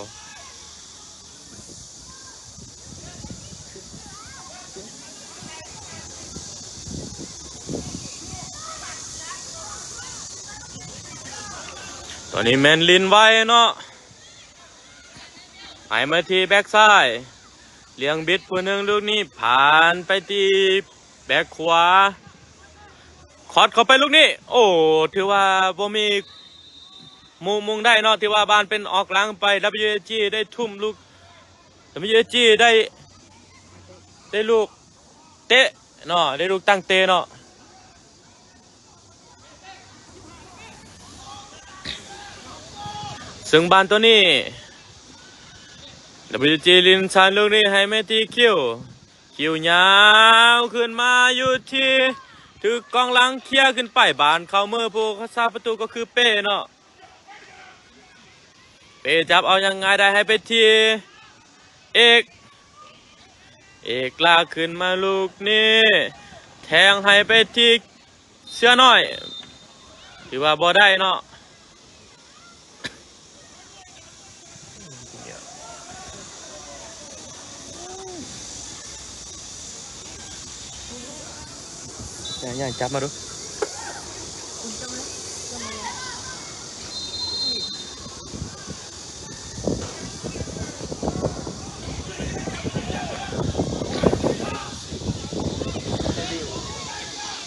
ตอนนี้แมนลินไว้เนาะหายมาที่แบ็กซ้ายเลี้ยงบิดผู้หนึ่งลูกนี้ผ่านไปที่แบ็กขวาคอดเข้าไปลูกนี้โอ้ถือว่าบ่มีมุงได้เนาะถือว่าบานเป็นออกหลังไป WAG ได้ทุ่มลูก WG ได้ลูกเตะเนาะได้ลูกตั้งเตะเนาะซึ่งบานตัวนี้ WG ลินชันลูกนี้ให้ไม่ทีคิวยาวขึ้นมาอยู่ที่ถือกองหลังเคลียร์ขึ้นไปบานเข้ามือผู้รักษาประตูก็คือเป้เนาะเป้จับเอายังไงได้ให้ไปทีเอกลากขึ้นมาลูกนี้แทงให้ไปที่เสื้อน้อยถือว่าบ่ได้เนาะอย่างจับมาดู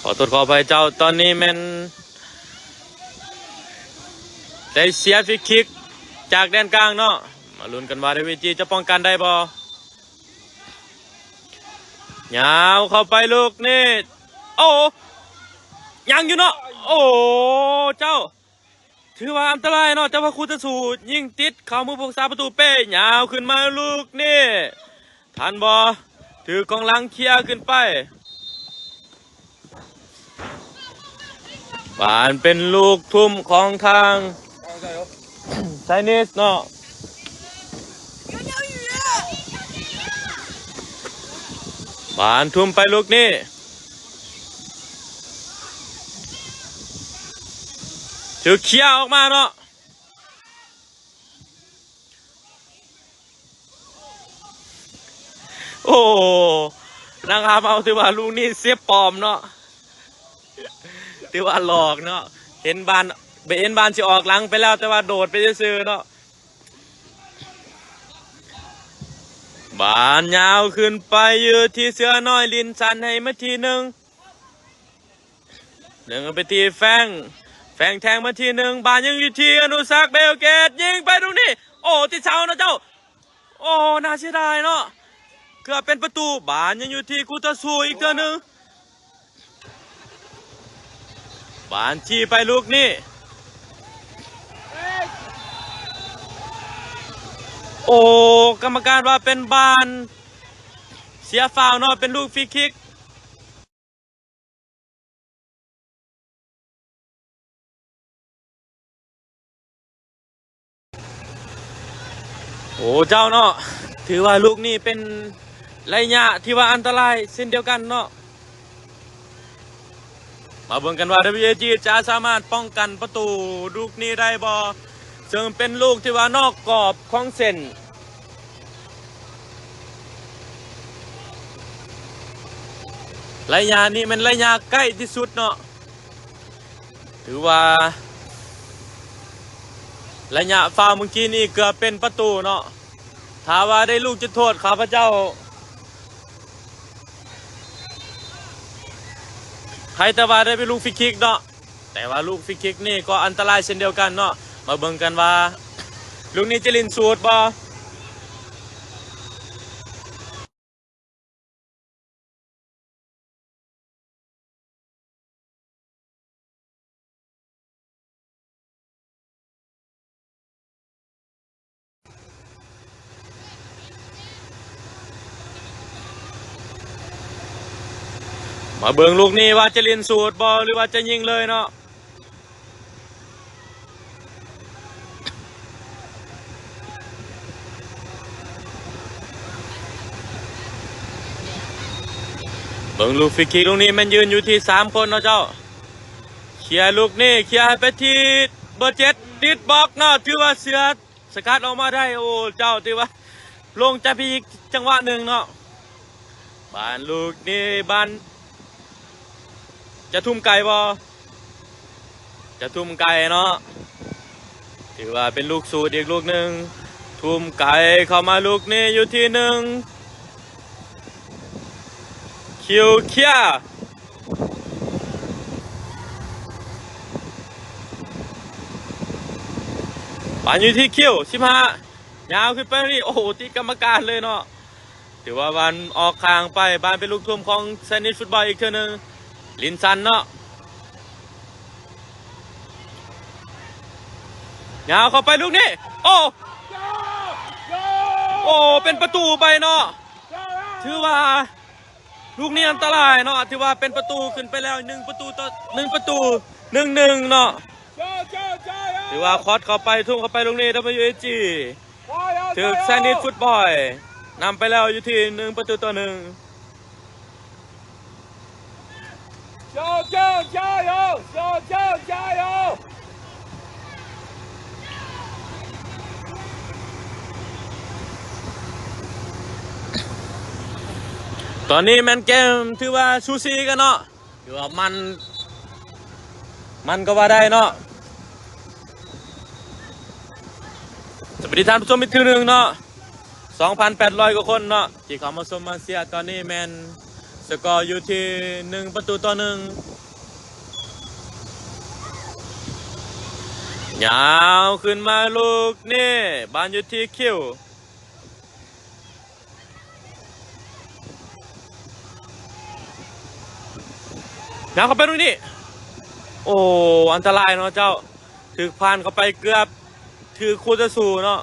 ขอโทษขออภัยเจ้าตอนนี้มันได้เสียฟรีคิกจากแดนกลางเนาะมาลุ้นกันว่าWGจะป้องกันได้บ่ยาวเข้าไปลูกนี่โอ้ยังอยู่เนาะโอ้เจ้าถือว่าอันตรายเนาะแต่ว่าคูตะสูยิงติดเข้ามือผู้รักษาประตูเป้ยาวขึ้นมาลูกนี่ทันบ่ถือกองหลังเคลียร์ขึ้นไปบานเป็นลูกทุ่มของทางไชนีสเนาะบานทุ่มไปลูกนี้ถือเขี้ยวออกมาเนาะโอ้นะครับเอาถือว่าลูกนี้เสียปลอมเนาะถือว่าหลอกเนาะเห็นบานสิออกหลังไปแล้วแต่ว่าโดดไปซื่อเนาะบานยาวขึ้นไปอยู่ที่เสือน้อยลินชันให้มาทีหนึ่งไปที่แฟงแทงมาทีหนึ่งบานยังอยู่ที่อนุสักเบลเกตยิงไปตรงนี้โอ้ติดเสานะเจ้าโอ้น่าเสียดายเนาะเกือบเป็นประตูบานยังอยู่ที่กุตาซูอีกตัวหนึ่งบานชี้ไปลูกนี่โอ้กรรมการว่าเป็นบานเสียฟาวเนาะเป็นลูกฟรีคิกโอ้เจ้าเนาะถือว่าลูกนี้เป็นระยะที่ว่าอันตรายเช่นเดียวกันเนาะมาเบิ่งกันว่า WG จะสามารถป้องกันประตูลูกนี้ได้บ่ซึ่งเป็นลูกที่ว่านอกกรอบของเส้นระยะนี้มันระยะใกล้ที่สุดเนาะถือว่าระยะฟาวเมื่อกี้นี่เกือบเป็นประตูเนาะถ้าว่าได้ลูกจุดโทษข้าพเจ้าใครแต่ว่าได้เป็นลูกฟรีคิกเนาะแต่ว่าลูกฟรีคิกนี่ก็อันตรายเช่นเดียวกันเนาะมาเบิ่งกันว่าลูกนี้จะลินสูตรบ่มาเบิ่งลูกนี้ว่าจะลินสูตรบ่หรือว่าจะยิงเลยเนาะเบิ่งลูกฟรีคิกลูกนี้มันยืนอยู่ที่3คนเนาะเจ้าเคลียร์ลูกนี้เคลียร์ไปที่เบอร์7ติดบล็อกเนาะถือว่าเสือสกัดออกมาได้โอ้เจ้าถือว่าลงจะพีอีกจังหวะหนึ่งเนาะบานลูกนี้บานจะทุ่มไก่บ่จะทุ่มไก่เนาะถือว่าเป็นลูกสูตรอีกลูกหนึ่งทุ่มไก่เข้ามาลูกนี้อยู่ที่1คิวเคียบานอยู่ที่คิว15 ยาวขึ้นไปนี่โอ้โหตีกรรมการเลยเนาะถือว่าบานออกข้างไปบานเป็นลูกทุ่มของเซนิสฟุตบอลอีกเท่านึงลินซันเนาะยาวเข้าไปลูกนี้โอ้โอ้เป็นประตูไปเนาะถือว่าลูกนี้อันตรายเนาะถือว่าเป็นประตูขึ้นไปแล้ว1-1เนาะถือว่าคอสเข้าไปทุ่มเข้าไปลูกนี้ WAG ถือเซนิสฟุตบอลนำไปแล้วอยู่ที่1-1ตอนนี้แมนเกมถือว่าซูซีกันเนาะถือว่ามันก็ว่าได้เนาะสวัสดีท่านผู้ชมอีกทีหนึ่งเนาะ 2,800 กว่าคนเนาะที่เขามาชมมาเชียร์ตอนนี้แมนสกอร์อยู่ที่1-1ยาวขึ้นมาลูกนี่บานอยู่ที่คิวยาวเข้าไปตรงนี้โอ้อันตรายเนาะเจ้าถือพานเข้าไปเกือบถือคูจะสู่เนาะ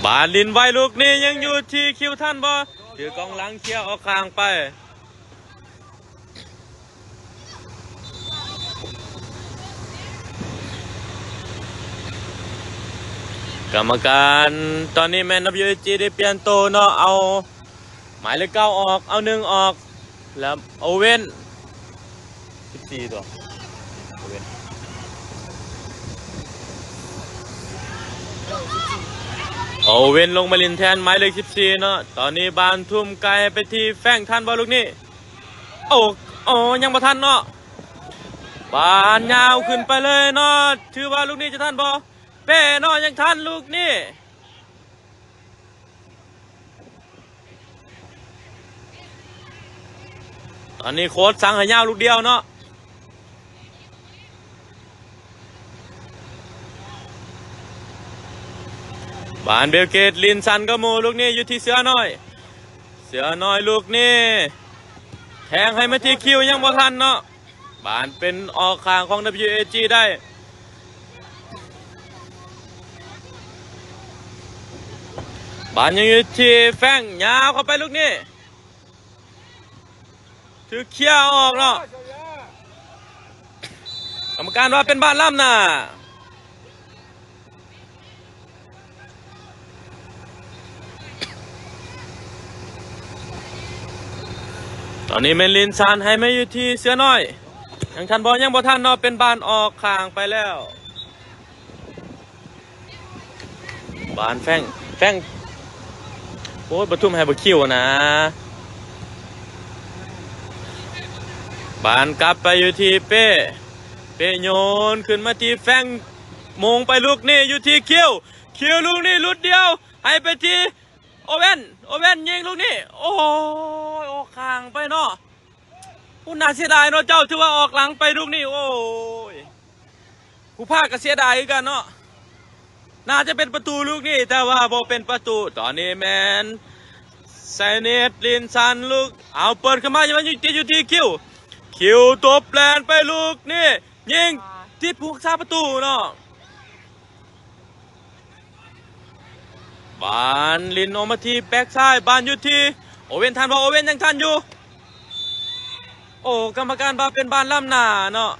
บาลินไว้ลูกนี้ยังอยู่ที่คิวท่านบ่ถือกองหลังเคลียร์ออกข้างไปกรรมการตอนนี้แมน WG ได้เปลี่ยนโตเนาะเอาหมายเลข9ออกเอา1ออกแล้วโอเว่น14ตัวโอเว่นลงมาลินแทนหมายเลข14เนาะตอนนี้บานทุ่มไกลไปที่แฟงทันบอลลูกนี้โอ้ยังบ่ทันเนาะบานยาวขึ้นไปเลยเนาะถือว่าลูกนี้จะทันบอเป้เนาะยังทันลูกนี้ตอนนี้โค้ชสั่งให้ยาวลูกเดียวเนาะบานเบลเกตลินซันก็โมลูกนี้อยู่ที่เสือน้อยลูกนี้แทงให้มาที่คิวยังบ่ทันเนาะบานเป็นออกข้างของ WAG ได้บานยังอยู่ที่แฟงยาวเข้าไปลูกนี้ถือเขี้ยวออกเนาะกรรมการว่าเป็นบ้านล่ำน่ะตอนนี้เมลินซานให้ไม่อยู่ที่เสือน้อยยังทันบอลยังบอทันเนาะเป็นบ้านออกข้างไปแล้วบ้านแฟงโอ้ยบทุมให้บคิวนะบ้านกลับไปอยู่ที่เป้โยนขึ้นมาที่แฟงมงไปลูกนี่อยู่ที่คิวลูกนี่ลุดเดียวให้ไปที่โอเว่นยิงลูกนี่โอ้ยออกข้างไปเนาะผู้น่าเสียดายเนาะเจ้าถือว่าออกหลังไปลูกนี่โอ้ยผู้ภาคก็เสียดายกันเนาะน่าจะเป็นประตูลูกนี่แต่ว่าบ่เป็นประตูตอนนี้แมนไซเนตลินซันลูกเอาเปิดขึ้นมาอยู่ที่คิวตบแลนไปลูกนี่ยิงที่ผู้รักษาประตูเนาะบานลินออกมาที่แบ็กซ้ายบานอยู่ที่โอเว่นทันบ่โอเว่นยังทันอยู่โอ้กรรมการบาเป็นบานล่ำหน้าเนาะ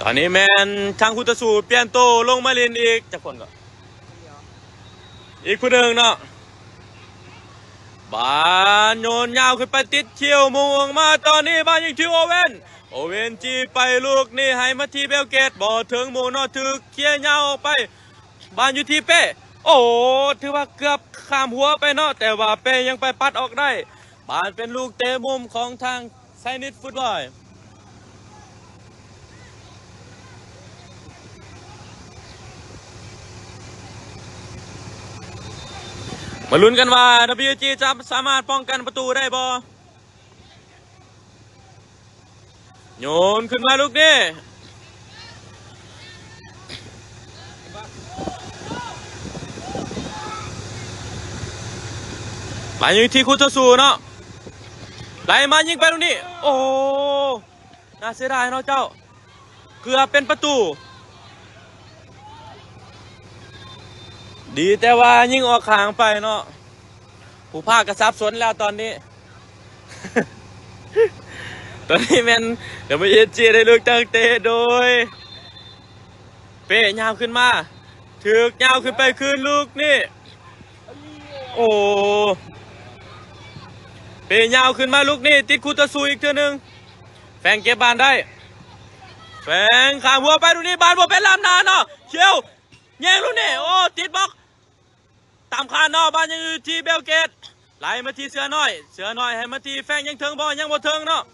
ตอนนี้แมนทางคุตสูเปลี่ยนโตลงมาเล่นอีกจากคนก็อีกคนหนึ่งเนาะบานโยนยาวขึ้นไปติดเขียวมงมาตอนนี้บานยิงที่โอเว่น โอเวนจีไปลูกนี่ให้มาที่เบลเกตบ่ถึงหมูนอถึกเคลียร์ยาวออกไปบานอยู่ที่เป้โอ้ถือว่าเกือบข้ามหัวไปเนาะแต่ว่าเป้ยังไปปัดออกได้บานเป็นลูกเตะมุมของทางไซนิดฟุตบอลมาลุ้นกันว่า WG จะสามารถป้องกันประตูได้บ่โยนขึ้นมาลูกนี้ไปยิงที่คุตสูเนาะไหลมายิงไปตรงนี้โอ้น่าเสียดายเนาะเจ้าเกือบเป็นประตูดีแต่ว่ายิงออกข้างไปเนาะผู้ภาคกระซับสนแล้วตอนนี้ ตอนนี้แมนเดี๋ยวมาเอจีได้ลูกตั้งเตะโดยเป๊ะยาวขึ้นมาถึกยาวขึ้นไปคืนลูกนี่โอ้เป๊ะยาวขึ้นมาลูกนี่ติดคูตะซูอีกเท่านึงแฝงเก็บบานได้แฝงข้ามหัวไปตรงนี้บานบ่เป็นลำนานเนาะเชียวแย่งลูกนี่โอ้ติดบล็อกตามคานเนาะบานยังอยู่ที่เบลเกตไหลมาที่เสือน้อยให้มาที่แฝงยังเทิงบอลยังบ่เทิงเนาะ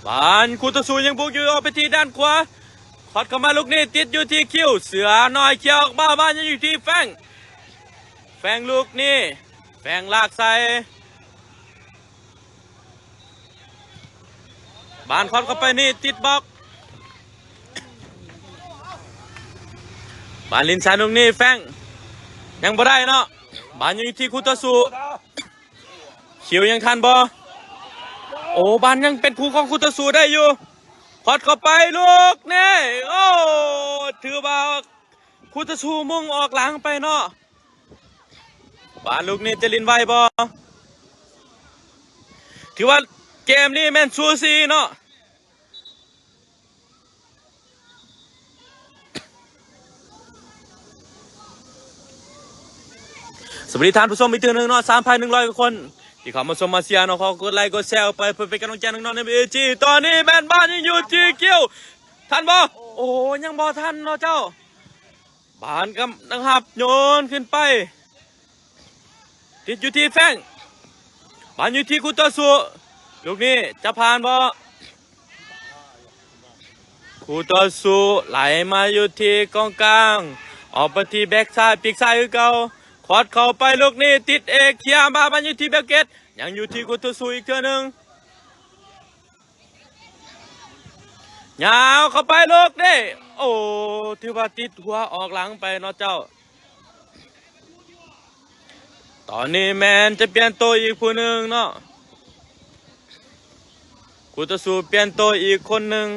บานคูตะซูยังบุกอยู่ออกไปที่ด้านขวาขอดเข้ามาลูกนี้ติดอยู่ที่คิวเสือน้อยเขียวออกบ้านยังอยู่ที่แฝงลูกนี้แฝงลากใส่บานขอดเข้าไปนี่ติดบล็อกบานลินซานลูกนี้แฝงยังบ่ได้เนาะบานยังอยู่ที่คูตะซูคิวยังทันบ่โอ้บานยังเป็นคู่ของคุตสูได้อยู่พอดเข้าไปลูกนี่โอ้ถือว่าคุตสูมุ่งออกหลังไปเนาะบานลูกนี้จะลินไวบอถือว่าเกมนี้แม่นซูซีเนาะสวัสดีท่านผู้ชมอีกทีหนึ่งเนาะ 3,100 กว่าคนที่เขามาชมมาเชียร์เนาะขอกดไลค์กดแชร์ไปเพื่อเป็นกำลังใจน้องๆในเอจีตอนนี้แมนบ้านยังอยู่ที่เกี้ยวทันบ่โอ้ยังบ่ทันเนาะเจ้าบ้านกำลังหับโยนขึ้นไปติดอยู่ที่แฟงบ้านอยู่ที่คุตสุลูกนี้จะผ่านบ่คุตสุไหลมาอยู่ที่กองกลางออกไปที่แบ็กซ้ายปีกซ้ายคือเก่าขอดเข้าไปลูกนี้ติดเอกเขียมาบ้านอยู่ที่เบลเกตยังอยู่ที่กุตซูอีกเท่านึงยาวเข้าไปลูกนี่โอ้ถือว่าติดหัวออกหลังไปเนาะเจ้าตอนนี้แมนจะเปลี่ยนตัวอีกผู้หนึ่งเนาะกุตซูเปลี่ยนตัวอีกคนหนึ่ง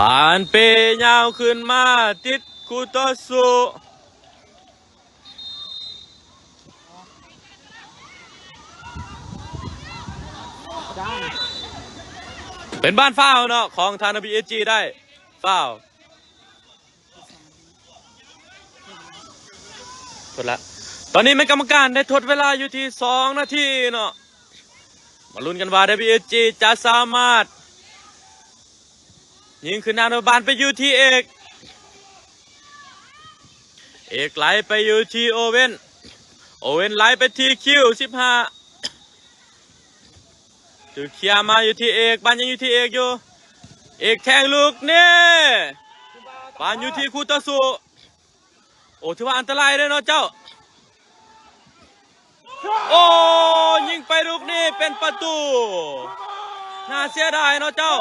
บานเปยาวขึ้นมาติดคูตสุเป็นบ้านฝ้าวเนาะของทาง WG ได้ฝ้าวทดละตอนนี้เป็นกรรมการได้ทดเวลาอยู่ที่2 นาทีเนาะมาลุ้นกันว่า WG จะสามารถยิงขึ้นนานบานไปอยู่ที่เอกไหลไปอยู่ที่โอเว่นไหลไปที่คิว15ถือเคลียร์มาอยู่ที่เอกบานยังอยู่ที่เอกอยู่แทงลูกนี่บานอยู่ที่คูตสุโอ้ถือว่าอันตรายเลยเนาะเจ้าโอ้ยิงไปลูกนี้เป็นประตูน่าเสียดายเนาะเจ้า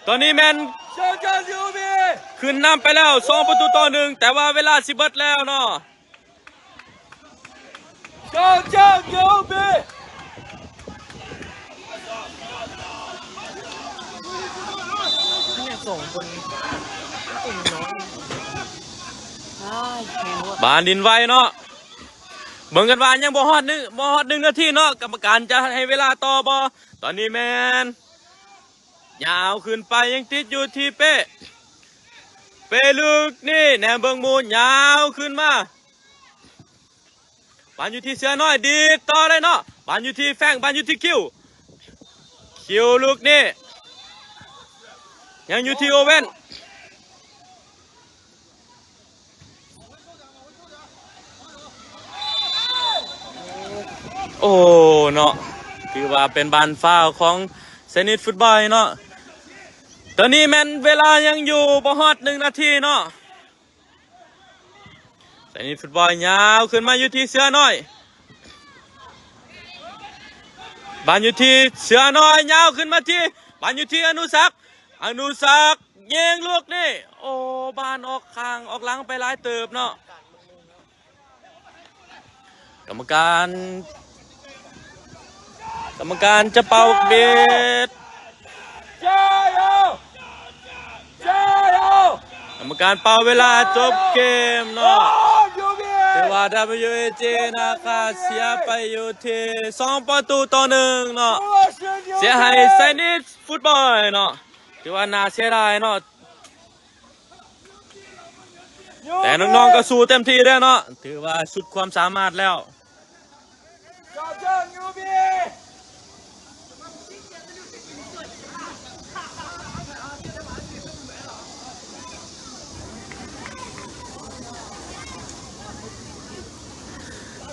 ตอนนี้แมนขึ้นนำไปแล้ว2-1แต่ว่าเวลาสิเบิดแล้วเนาะส่งคนตุ่มน้อยแหงหมด บานดินไวเนาะ เบิ่งกันว่ายังบ่ฮอด1นาทีเนาะกรรมการจะให้เวลาต่อบ่ตอนนี้แมนยาวขึ้นไปยังติดอยู่ที่เป้ลึกนี่แหนมเบิ่งมูลยาวขึ้นมาบานอยู่ที่เสือน้อยดีดต่อเลยเนาะบานอยู่ที่แฟงบานอยู่ที่คิวลูกนี่ยังอยู่ที่โอเว่นโอ้เนาะถือว่าเป็นบานฟ้าวของเซนิตฟุตบอลเนาะตอนนี้แมนเวลายังอยู่บ่ฮอด1นาทีเนาะเซนิตฟุตบอลยาวขึ้นมาอยู่ที่เสือน้อยบานอยู่ที่เสือน้อยยาวขึ้นมาที่บานอยู่ที่อนุศักดิ์ยิงลูกนี่โอ้บานออกข้างออกหลังไปหลายเติบเนาะกรรมการจะเป่าเบ็ดกรรมการเป่าเวลาจบเกมเนาะแต่ว่า WAJ นะคะเสียไปอยู่ที่2-1เนาะเสียให้ไซนิสฟุตบอลเนาะถือว่าน่าเสียดายเนาะแต่น้องๆก็สู้เต็มที่แล้วเนาะถือว่าสุดความสามารถแล้ว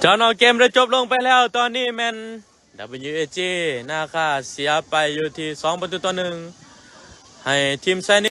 จอนอเกมได้จบลงไปแล้วตอนนี้แมน WAJ นะคะเสียไปอยู่ที่2-1ให้ทีมไซนิ